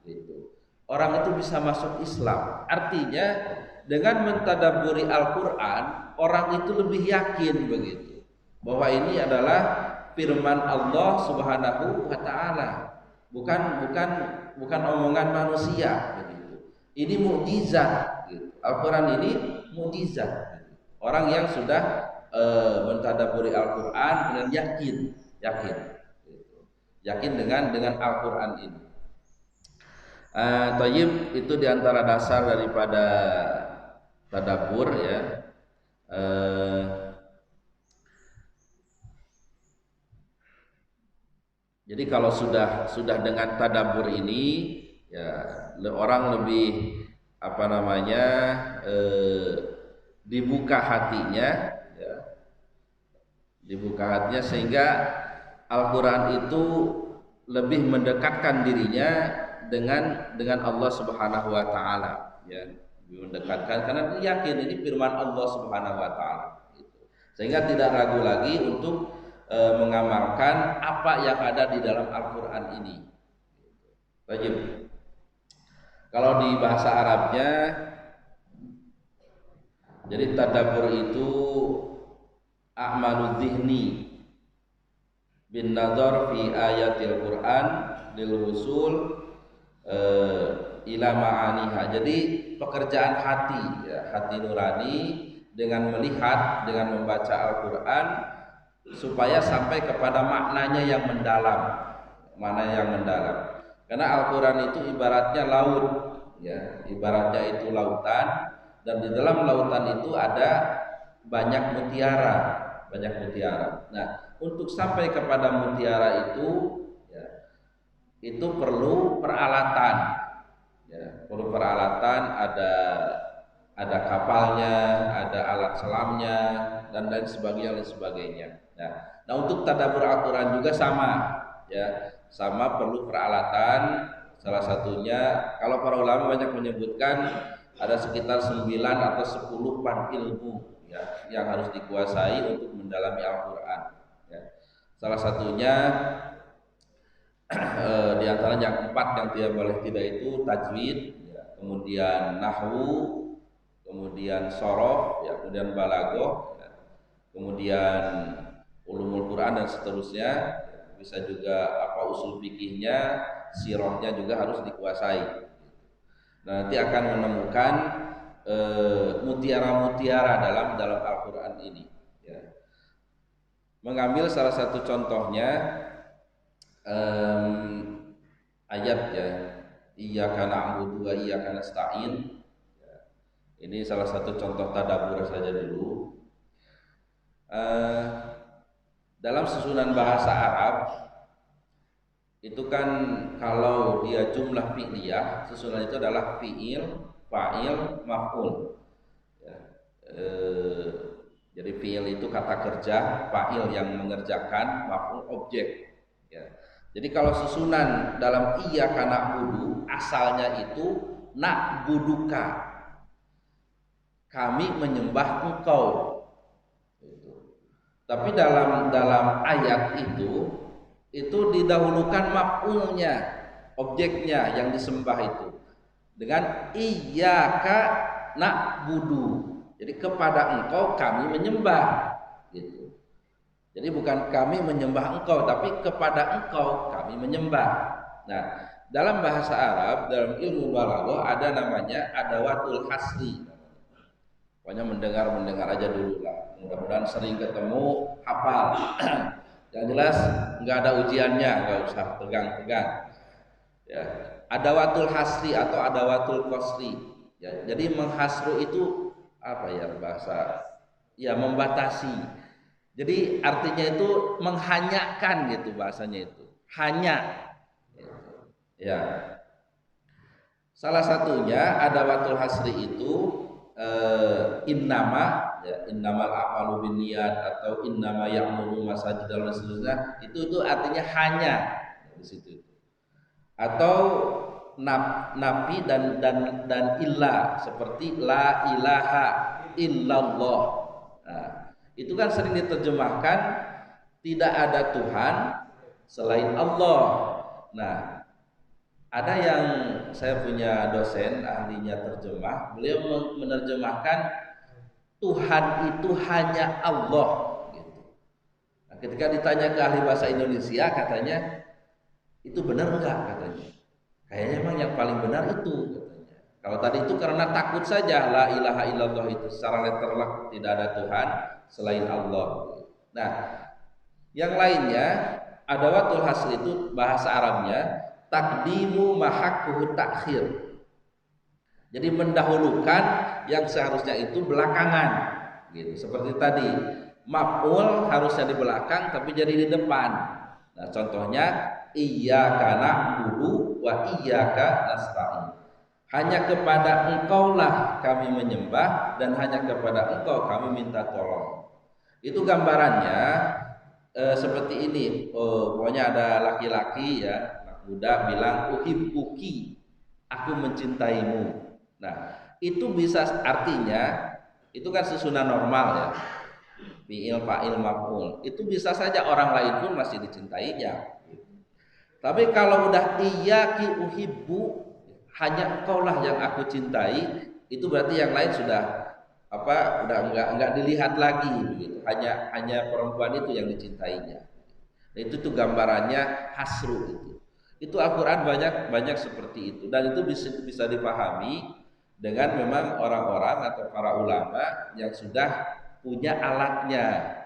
[SPEAKER 1] itu, orang itu bisa masuk Islam. Artinya dengan mentadabburi Al-Qur'an, orang itu lebih yakin begitu bahwa ini adalah firman Allah Subhanahu wa taala. Bukan omongan manusia begitu. Ini mukjizat gitu. Al-Qur'an ini mukjizat. Orang yang sudah mentadabburi Al-Qur'an dengan yakin dengan Al-Qur'an ini. Thayyib, itu diantara dasar daripada tadabbur ya. Jadi kalau sudah dengan tadabbur ini ya, orang lebih dibuka hatinya ya, sehingga Al-Quran itu lebih mendekatkan dirinya dengan Allah Subhanahu Wa Taala ya, mendekatkan karena dia yakin ini firman Allah Subhanahu Wa Taala gitu. Sehingga tidak ragu lagi untuk mengamalkan apa yang ada di dalam Al-Quran ini. Wajib. Kalau di bahasa Arabnya, jadi tadabbur itu a'malu dzihni bin nazar fi ayatil Quran lil wusul ila ma'aniha. Jadi pekerjaan hati ya, hati nurani dengan melihat, dengan membaca Al-Quran supaya sampai kepada maknanya yang mendalam. Karena Al-Quran itu ibaratnya laut ya, ibaratnya itu lautan, dan di dalam lautan itu ada banyak mutiara. Nah, untuk sampai kepada mutiara itu ya, itu perlu peralatan ya, ada kapalnya, ada alat selamnya dan lain sebagainya. Nah, untuk tadabbur Al-Quran juga sama ya, perlu peralatan. Salah satunya, kalau para ulama banyak menyebutkan ada sekitar 9 atau 10 pan ilmu ya, yang harus dikuasai untuk mendalami Al-Quran ya. Salah satunya di antara yang 4 yang tidak boleh tidak itu tajwid ya, kemudian nahwu, kemudian sorof ya, kemudian balaghah ya, kemudian ulumul Quran dan seterusnya. Bisa juga usul fikihnya, sirahnya juga harus dikuasai. Nah, nanti akan menemukan mutiara-mutiara dalam Al-Quran ini ya. Mengambil salah satu contohnya ayat ya, iyyaka na'budu wa iyyaka nasta'in ya. Ini salah satu contoh tadabbur saja dulu. Dalam susunan bahasa Arab itu kan kalau dia jumlah fi'liyah, susunan itu adalah fi'il, fa'il, maf'ul ya. Jadi fi'il itu kata kerja, fa'il yang mengerjakan, maf'ul objek ya. Jadi kalau susunan dalam iyyaka na'budu asalnya itu na'buduka, kami menyembah engkau. Tapi dalam ayat itu didahulukan maf'ulnya, objeknya yang disembah itu dengan iyyaka na'budu. Jadi kepada engkau kami menyembah gitu. Jadi bukan kami menyembah engkau, tapi kepada engkau kami menyembah. Nah, dalam bahasa Arab, dalam ilmu balaghah ada namanya adawatul hasri. Pokoknya mendengar aja dulu lah. Mudah-mudahan sering ketemu, hafal. Yang jelas nggak ada ujiannya, nggak usah tegang-tegang. Ya, adawatul hasri atau adawatul qasri. Ya, jadi menghasru itu apa ya bahasa ya membatasi. Jadi artinya itu menghanyakan gitu bahasanya itu. Hanya. Ya. Salah satunya adawatul hasri itu innama ya innamal a'malu binniyat atau innama ya'muru masajidal dan seterusnya itu artinya hanya di situ. Atau nafi dan illa seperti la ilaha illallah. Nah, itu kan sering diterjemahkan tidak ada Tuhan selain Allah. Nah, ada yang saya punya dosen ahlinya terjemah, beliau menerjemahkan Tuhan itu hanya Allah gitu. Nah, ketika ditanya ke ahli bahasa Indonesia katanya itu benar enggak katanya. Kayaknya emang yang paling benar itu katanya. Kalau tadi itu karena takut saja la ilaha illallah itu secara letterlah tidak ada Tuhan selain Allah. Nah, yang lainnya adawatul hasr itu bahasa Arabnya takdimu mahakkuhu takhir. Jadi mendahulukan yang seharusnya itu belakangan gitu. Seperti tadi maf'ul harusnya di belakang tapi jadi di depan. Nah, contohnya iyyaka na'budu wa iyyaka nasta'in. Hanya kepada engkaulah kami menyembah dan hanya kepada engkau kami minta tolong. Itu gambarannya seperti ini. Pokoknya ada laki-laki ya muda bilang uhibbuki, aku mencintaimu. Nah, itu bisa artinya itu kan susunan normal ya. Fi'il, fa'il, maf'ul. Itu bisa saja orang lain pun masih dicintainya. Tapi kalau udah iyyaki uhibbu, hanya engkaulah yang aku cintai, itu berarti yang lain sudah udah enggak dilihat lagi begitu. Hanya perempuan itu yang dicintainya. Nah, itu tuh gambarannya hasru itu. Itu Al-Quran banyak seperti itu dan itu bisa dipahami dengan memang orang-orang atau para ulama yang sudah punya alatnya,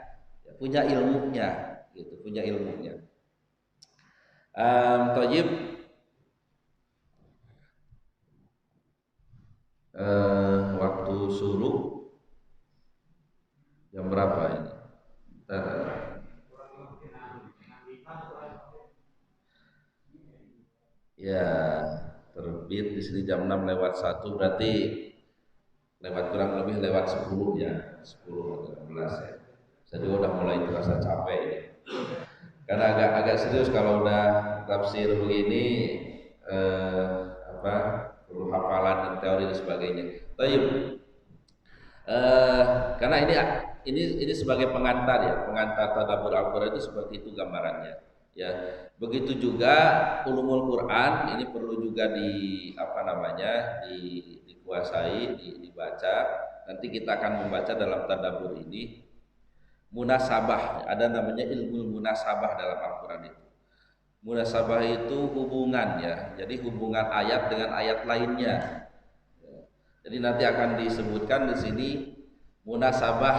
[SPEAKER 1] punya ilmunya, gitu, punya ilmunya. Thayyib, waktu suruh jam berapa ini? Ya, terbit di sini jam 6 lewat 1 berarti lewat kurang lebih lewat 10 ya, 10 atau 15 ya. Saya juga udah mulai terasa capek ya. Karena agak serius kalau udah tafsir begini perlu hafalan dan teori dan sebagainya. Tayyib. Karena ini sebagai pengantar ya, pengantar tadabbur Al-Qur'an itu seperti itu gambarannya. Ya, begitu juga ulumul Quran ini perlu juga dikuasai, dibaca. Nanti kita akan membaca dalam tadabbur ini munasabah, ada namanya ilmu munasabah dalam Al-Quran itu. Munasabah itu hubungan ya, jadi hubungan ayat dengan ayat lainnya. Jadi nanti akan disebutkan di sini munasabah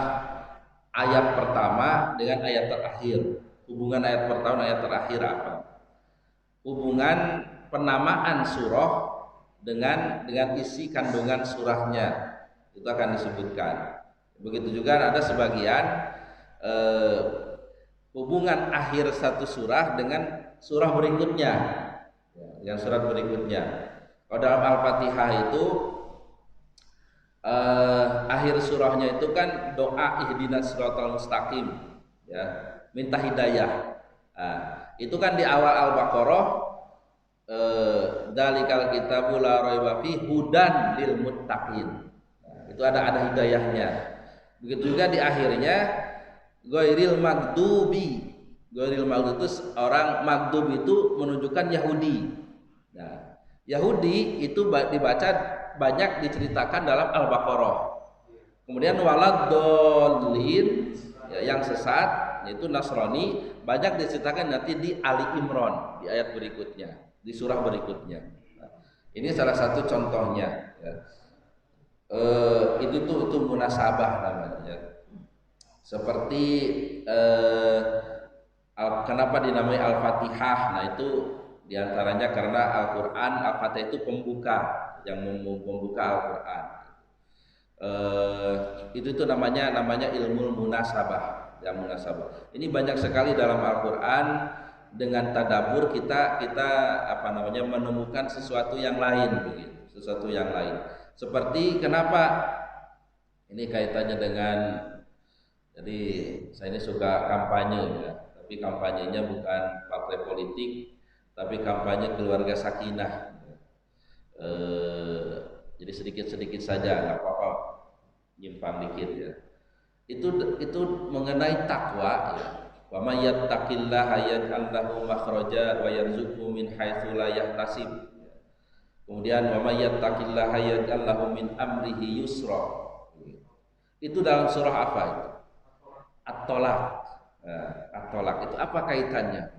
[SPEAKER 1] ayat pertama dengan ayat terakhir. Hubungan ayat pertama ayat terakhir apa? Hubungan penamaan surah dengan isi kandungan surahnya itu akan disebutkan. Begitu juga ada sebagian hubungan akhir satu surah dengan surah berikutnya, dengan surat berikutnya. Kalau dalam Al-Fatihah itu akhir surahnya itu kan doa ihdinas siratal mustaqim, ya. Minta hidayah. Nah, itu kan di awal Al-Baqarah dalikal kitabu la raiba fi hudan lil muttaqin. Nah, itu ada hidayahnya. Begitu juga di akhirnya ghairil maghdubi. Ghairil maghdub itu orang maghdub itu menunjukkan Yahudi. Nah, Yahudi itu dibaca banyak diceritakan dalam Al-Baqarah. Kemudian waladdallin ya, yang sesat yaitu Nasrani banyak diceritakan nanti di Ali Imran di ayat berikutnya, di surah berikutnya. Nah, ini salah satu contohnya. Ya. Itu munasabah namanya. Seperti kenapa dinamai Al-Fatihah? Nah itu diantaranya karena Al-Quran Al-Fatihah itu pembuka yang membuka Al-Quran. eh, itu namanya ilmu munasabah, ya munasabah. Ini banyak sekali dalam Al-Qur'an, dengan tadabur kita apa namanya menemukan sesuatu yang lain begitu, sesuatu yang lain. Seperti kenapa ini kaitannya dengan, jadi saya ini suka kampanye ya, tapi kampanyenya bukan partai politik, tapi kampanye keluarga sakinah. Eh, jadi sedikit-sedikit saja, nggak apa-apa nyimpang dikit ya. Itu mengenai takwa ya. Wa may yattaqillaha yaj'al lahu makhraja wa yarzuqhu min haitsu la yahtasib. Kemudian wa may yattaqillaha yaj'al lahu min amrihi yusra. Itu dalam surah apa itu? At-Tolak. Nah, At-Tolak itu apa kaitannya?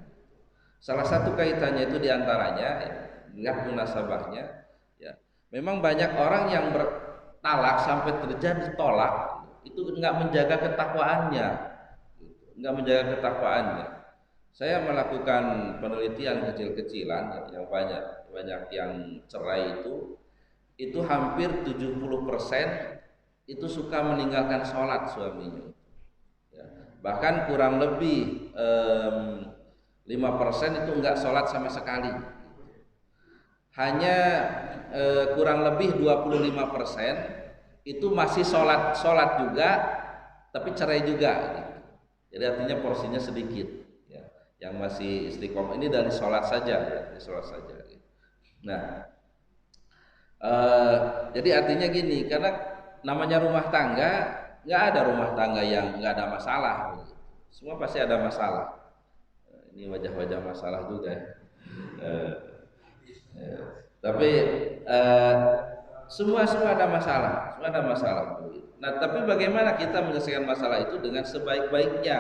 [SPEAKER 1] Salah satu kaitannya itu diantaranya ya, lihat munasabahnya ya. Memang banyak orang yang bertalak sampai terjadi tolak itu enggak menjaga ketakwaannya, enggak menjaga ketakwaannya. Saya melakukan penelitian kecil-kecilan yang banyak yang cerai itu hampir 70% itu suka meninggalkan sholat suaminya ya. Bahkan kurang lebih 5% itu enggak sholat sama sekali. Hanya kurang lebih 25% itu masih sholat juga, tapi cerai juga gitu. Jadi artinya porsinya sedikit ya. Yang masih istiqomah ini dari sholat saja ya, dari sholat saja gitu. Nah jadi artinya gini, karena namanya rumah tangga, nggak ada rumah tangga yang nggak ada masalah gitu. Semua pasti ada masalah. Ini wajah-wajah masalah juga ya. Tapi semua ada masalah, semua ada masalah. Nah, tapi bagaimana kita menyelesaikan masalah itu dengan sebaik-baiknya?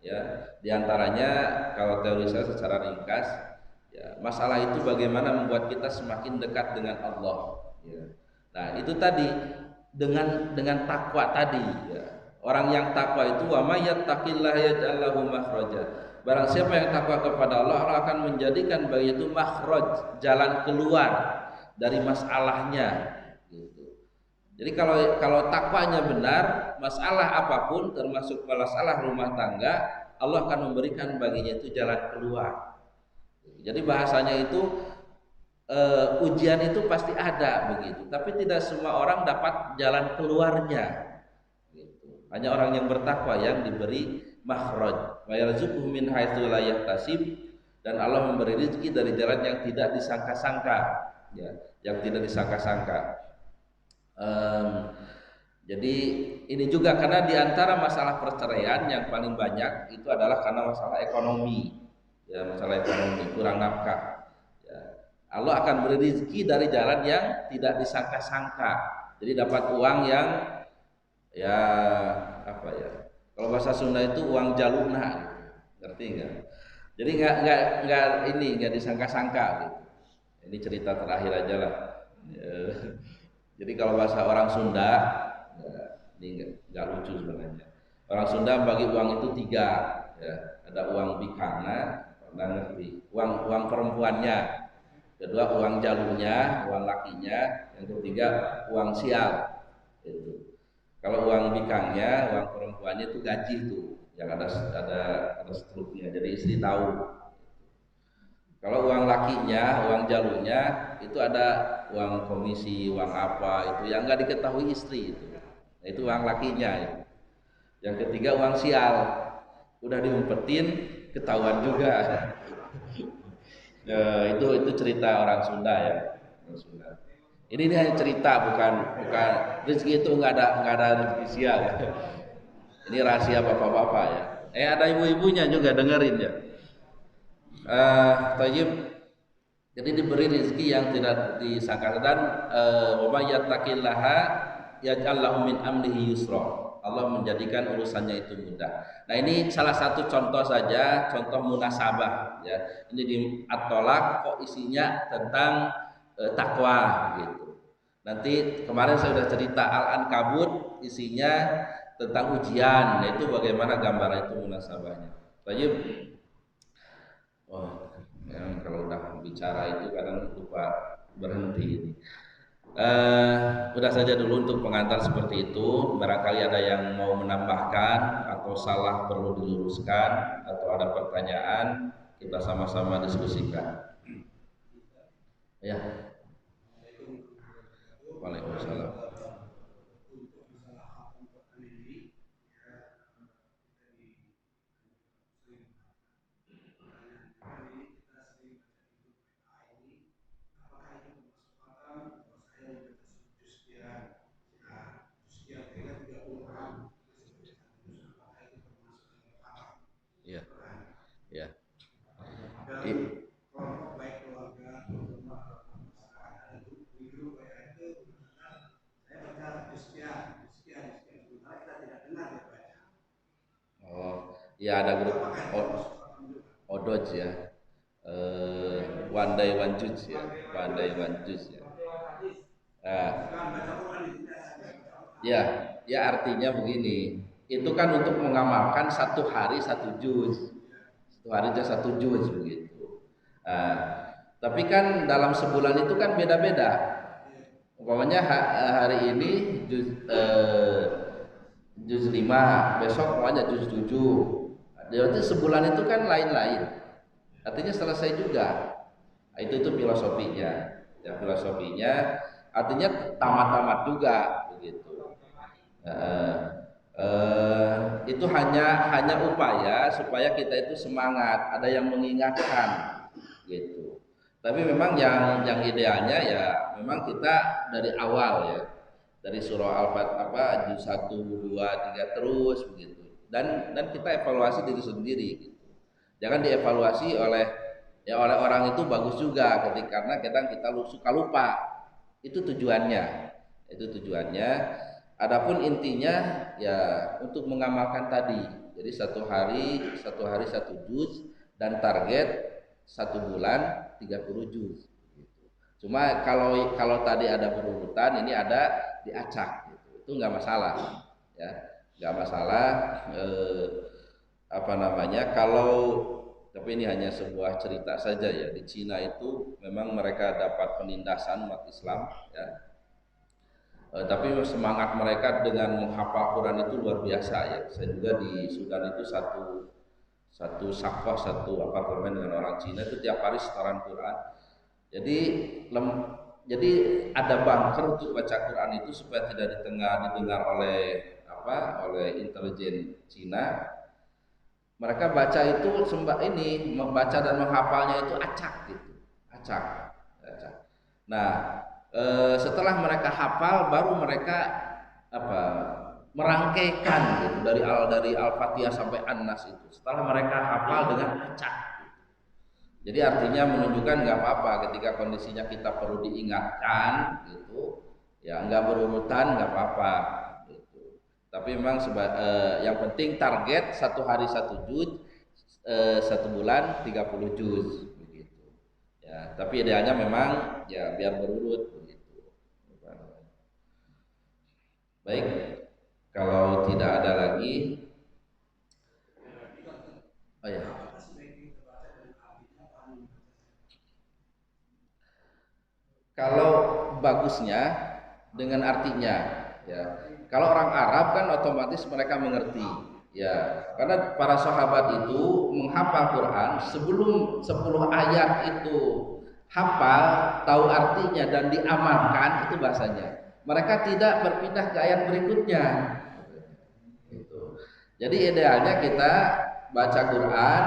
[SPEAKER 1] Ya, diantaranya kalau teori saya secara ringkas, ya, masalah itu bagaimana membuat kita semakin dekat dengan Allah. Ya. Nah, itu tadi dengan takwa tadi. Ya. Orang yang takwa itu wa may yattaqillaha yaj'al lahu makhraja. Barang siapa yang takwa kepada Allah, Allah akan menjadikan bagi itu makhraj, jalan keluar dari masalahnya gitu. Jadi kalau takwanya benar, masalah apapun termasuk masalah rumah tangga, Allah akan memberikan baginya itu jalan keluar. Jadi bahasanya itu ujian itu pasti ada begitu, tapi tidak semua orang dapat jalan keluarnya gitu. Hanya orang yang bertakwa yang diberi makhraj, wa yarzuquhu min haitsu la yahtasib, dan Allah memberi rezeki dari jalan yang tidak disangka-sangka ya, yang tidak disangka-sangka. Jadi ini juga karena diantara masalah perceraian yang paling banyak itu adalah karena masalah ekonomi ya, masalah ekonomi, kurang nafkah ya. Allah akan beri rezeki dari jalan yang tidak disangka-sangka, jadi dapat uang yang ya apa ya, kalau bahasa Sunda itu uang jaluna, ngerti nggak? Jadi nggak disangka-sangka gitu. Ini cerita terakhir aja lah. Jadi kalau bahasa orang Sunda, ya, ini nggak lucu sebenarnya. Orang Sunda bagi uang itu 3, ya. Ada uang bikana, pernah ngerti? Uang perempuannya, kedua uang jalunya, uang lakinya, yang ketiga uang sial. Itu. Kalau uang bikangnya, uang perempuannya itu gaji tuh, yang ada struknya, jadi istri tahu. Kalau uang lakinya, uang jalunya itu ada uang komisi, uang apa itu yang nggak diketahui istri itu. Nah, itu uang lakinya. Ya. Yang ketiga uang sial, udah diumpetin ketahuan juga. Itu cerita orang Sunda ya. Orang Sunda. Ini hanya cerita, bukan rezeki itu nggak ada rezeki sial. Ya. Ini rahasia bapak-bapak ya. Ada ibu-ibunya juga dengerin ya. Tayyib. Jadi diberi rezeki yang tidak disangka, dan wa may yattaqillaha yaj'al lahu min amrihi yusra. Allah menjadikan urusannya itu mudah. Nah, ini salah satu contoh saja, contoh munasabah ya. Ini di At-Tolak kok isinya tentang takwa gitu. Nanti kemarin saya sudah cerita Al-Ankabut isinya tentang ujian, yaitu bagaimana gambaran itu munasabahnya. Tayyib. Oh, ya, kalau udah bicara itu kadang lupa berhenti ini. Udah saja dulu untuk pengantar seperti itu. Barangkali ada yang mau menambahkan atau salah perlu diluruskan atau ada pertanyaan, kita sama-sama diskusikan. Ya. Waalaikumsalam. Ya, ya. Oh, ya ada grup Odoj ya. One Day One Juice ya. One Day One Juice ya. Nah, ya, ya artinya begini. Itu kan untuk mengamalkan satu hari satu juz. Satu hari aja satu juz begitu. Nah, tapi kan dalam sebulan itu kan beda-beda. Umpamanya hari ini juz 5, besok umpamanya juz 7. Berarti sebulan itu kan lain-lain. Artinya selesai juga. Nah, itu filosofinya. Ya, filosofinya artinya tamat-tamat juga begitu. Itu hanya upaya supaya kita itu semangat, ada yang mengingatkan gitu. Tapi memang yang idealnya ya memang kita dari awal ya, dari surah Al-Fatihah juz 1, 2, 3 terus begitu. Dan kita evaluasi diri sendiri gitu. Jangan dievaluasi oleh orang itu bagus juga ketika karena kita suka lupa. Itu tujuannya. Itu tujuannya. Adapun intinya ya untuk mengamalkan tadi. Jadi satu hari 1 juz dan target 1 bulan 30 juz. Cuma kalau tadi ada berurutan, ini ada diacak. Gitu. Itu nggak masalah, ya nggak masalah. Apa namanya? Tapi ini hanya sebuah cerita saja ya. Di Cina itu memang mereka dapat penindasan umat Islam, ya. Tapi semangat mereka dengan menghafal Quran itu luar biasa ya. Saya juga di Sudan itu satu sakwah, satu apartemen dengan orang Cina itu tiap hari setoran Quran. Jadi jadi ada bunker untuk baca Quran itu supaya tidak didengar oleh intelijen Cina. Mereka baca itu membaca dan menghafalnya itu acak gitu, acak. Nah, setelah mereka hafal baru mereka merangkaikan gitu, dari Al-Fatihah sampai An-Nas itu. Setelah mereka hafal dengan acak. Jadi artinya menunjukkan nggak apa-apa ketika kondisinya kita perlu diingatkan gitu, ya nggak berurutan nggak apa-apa gitu. Tapi memang yang penting target satu hari 1 juz, 1 bulan 30 juz begitu. Ya, tapi idealnya memang ya biar berurut begitu. Baik, kalau tidak ada lagi, oh ya. Kalau bagusnya dengan artinya, ya. Kalau orang Arab kan otomatis mereka mengerti, ya. Karena para sahabat itu menghafal Quran sebelum 10 ayat itu hafal, tahu artinya dan diamalkan itu bahasanya. Mereka tidak berpindah ke ayat berikutnya. Gitu. Jadi idealnya kita baca Quran,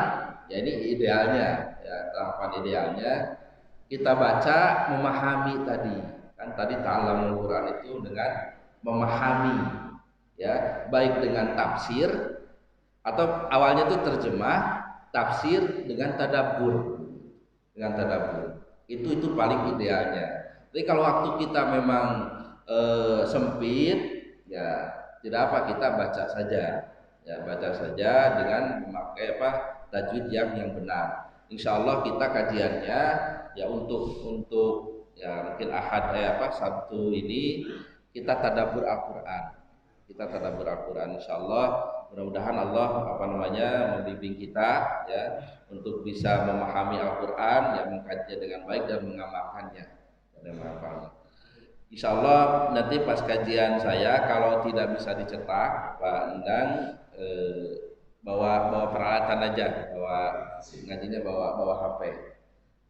[SPEAKER 1] ya ini idealnya, ya tahapan idealnya kita baca memahami tadi. Kan tadi ta'allamul Quran itu dengan memahami, ya, baik dengan tafsir atau awalnya itu terjemah, tafsir dengan tadabbur. Dengan tadabbur. Itu paling idealnya. Tapi kalau waktu kita memang sempit, ya tidak apa kita baca saja. Ya, baca saja dengan memakai tajwid yang benar. Insya Allah kita kajiannya ya untuk ya mungkin Sabtu ini kita tadabbur Al-Qur'an. Kita tadabbur Al-Qur'an insyaallah. Mudah-mudahan Allah membimbing kita ya untuk bisa memahami Al-Qur'an, ya mengkajinya dengan baik dan mengamalkannya. Insya Allah nanti pas kajian saya kalau tidak bisa dicetak, Pak Endang bawa bawa peralatan aja, bawa ngajinya bawa HP.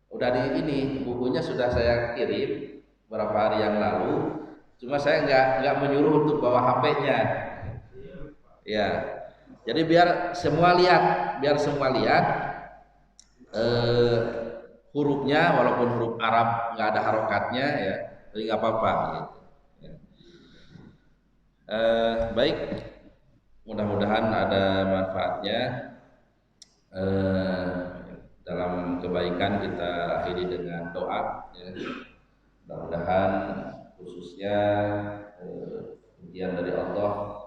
[SPEAKER 1] Udah di ini bukunya sudah saya kirim beberapa hari yang lalu, cuma saya nggak menyuruh untuk bawa HP-nya. Ya, jadi biar semua lihat eh, hurufnya walaupun huruf Arab nggak ada harokatnya ya, jadi nggak apa-apa gitu. Ya. Baik, mudah-mudahan ada manfaatnya. Eh, dalam kebaikan kita akhiri dengan doa. Ya. Mudah-mudahan khususnya ujian dari Allah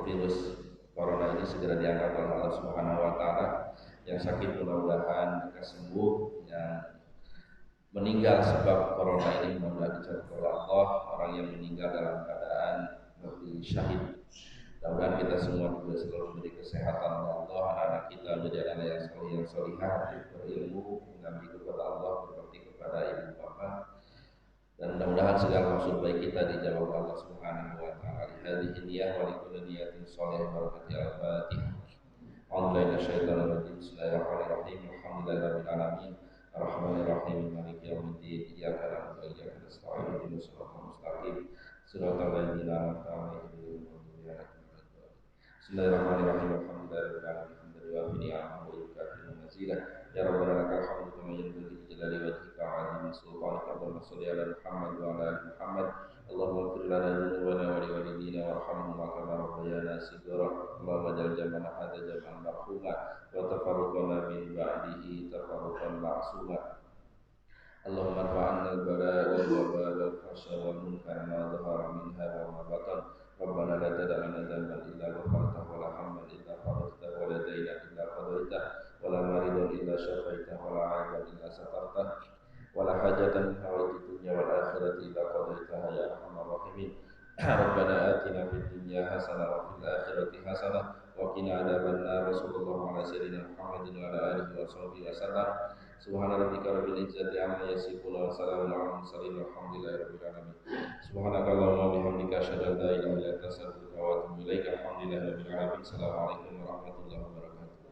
[SPEAKER 1] virus corona ini segera diangkat oleh Allah Subhanahu wa taala. Yang sakit mudah-mudahan lekas sembuh, yang meninggal sebab corona ini mudah-mudahan dicatat oleh Allah, orang yang meninggal dalam keadaan mati syahid. Mudah-mudahan kita semua juga selalu diberi kesehatan oleh Allah, anak-anak kita menjadi anak yang soleh yang solihah, berilmu, mengabdi kepada Allah, berbakti kepada ibu bapa, dan mudah-mudahan segala maksud baik kita dijawab Allah Subhanahu wa taala. Hadhihi niyyah wa likulli niyatin shalihah barakati al-Fatihah. A'udzu syaitonir rajim. Bismillahirrahmanirrahim. Alhamdulillahirabbil alamin. Arrahmanirrahim. Maliki yaumiddin. Iyyaka na'budu wa iyyaka nasta'in. Ihdinas siratal mustaqim. Siratal ladzina an'amta 'alaihim ghairil maghdubi 'alaihim. Bismillahirrahmanirrahim. Alhamdulillahirabbil alamin. Hamdan wa ni'amahu wa yukafi'u mazidah. Ya Rabbana lakal hamdu kama yanbaghi li jalali wajhika wa 'azimi sultanika. Allahumma shalli 'ala Muhammad wa 'ala ali Muhammad. Allahumma ighfir lana dhunubana wa li walidina warhamhum kama rabbayana shighara. Allahumma ja'al jam'ana hadza jam'an marhuma wa tafarraqana min ba'dihi tafarruqan ma'suma. Allahumma arfa'anna al-bala'a wal waba'a wal fahsya wal munkar ma dhahara minha wa ma batan. Rabbana la tada' lana dhanban illa ghafartahu wa la hamman illa farajtahu wa la dayna illa qadaytahu wa la maridan illa syafaitahu wa la 'aiban illa satartahu wa la hajatan min hawaijid dunya wal akhirati illa qadaytaha ya arhamar rahimin. Rabbana atina fid dunya hasanah wa fil akhirati hasanah wa qina adzabannar. Sallallahu ala sayyidina Muhammadin wa ala alihi wa sahbihi wasallam. Subhana rabbika rabbil izzati amma yasifun wa salamun alal mursalin walhamdulillahi rabbil alamin. Subhanakallahumma wa bihamdika asyhadu an la ilaha illa anta astaghfiruka wa atubu ilaik. Alhamdulillahi rabbil alamin. Assalamualaikum warahmatullahi wabarakatuh.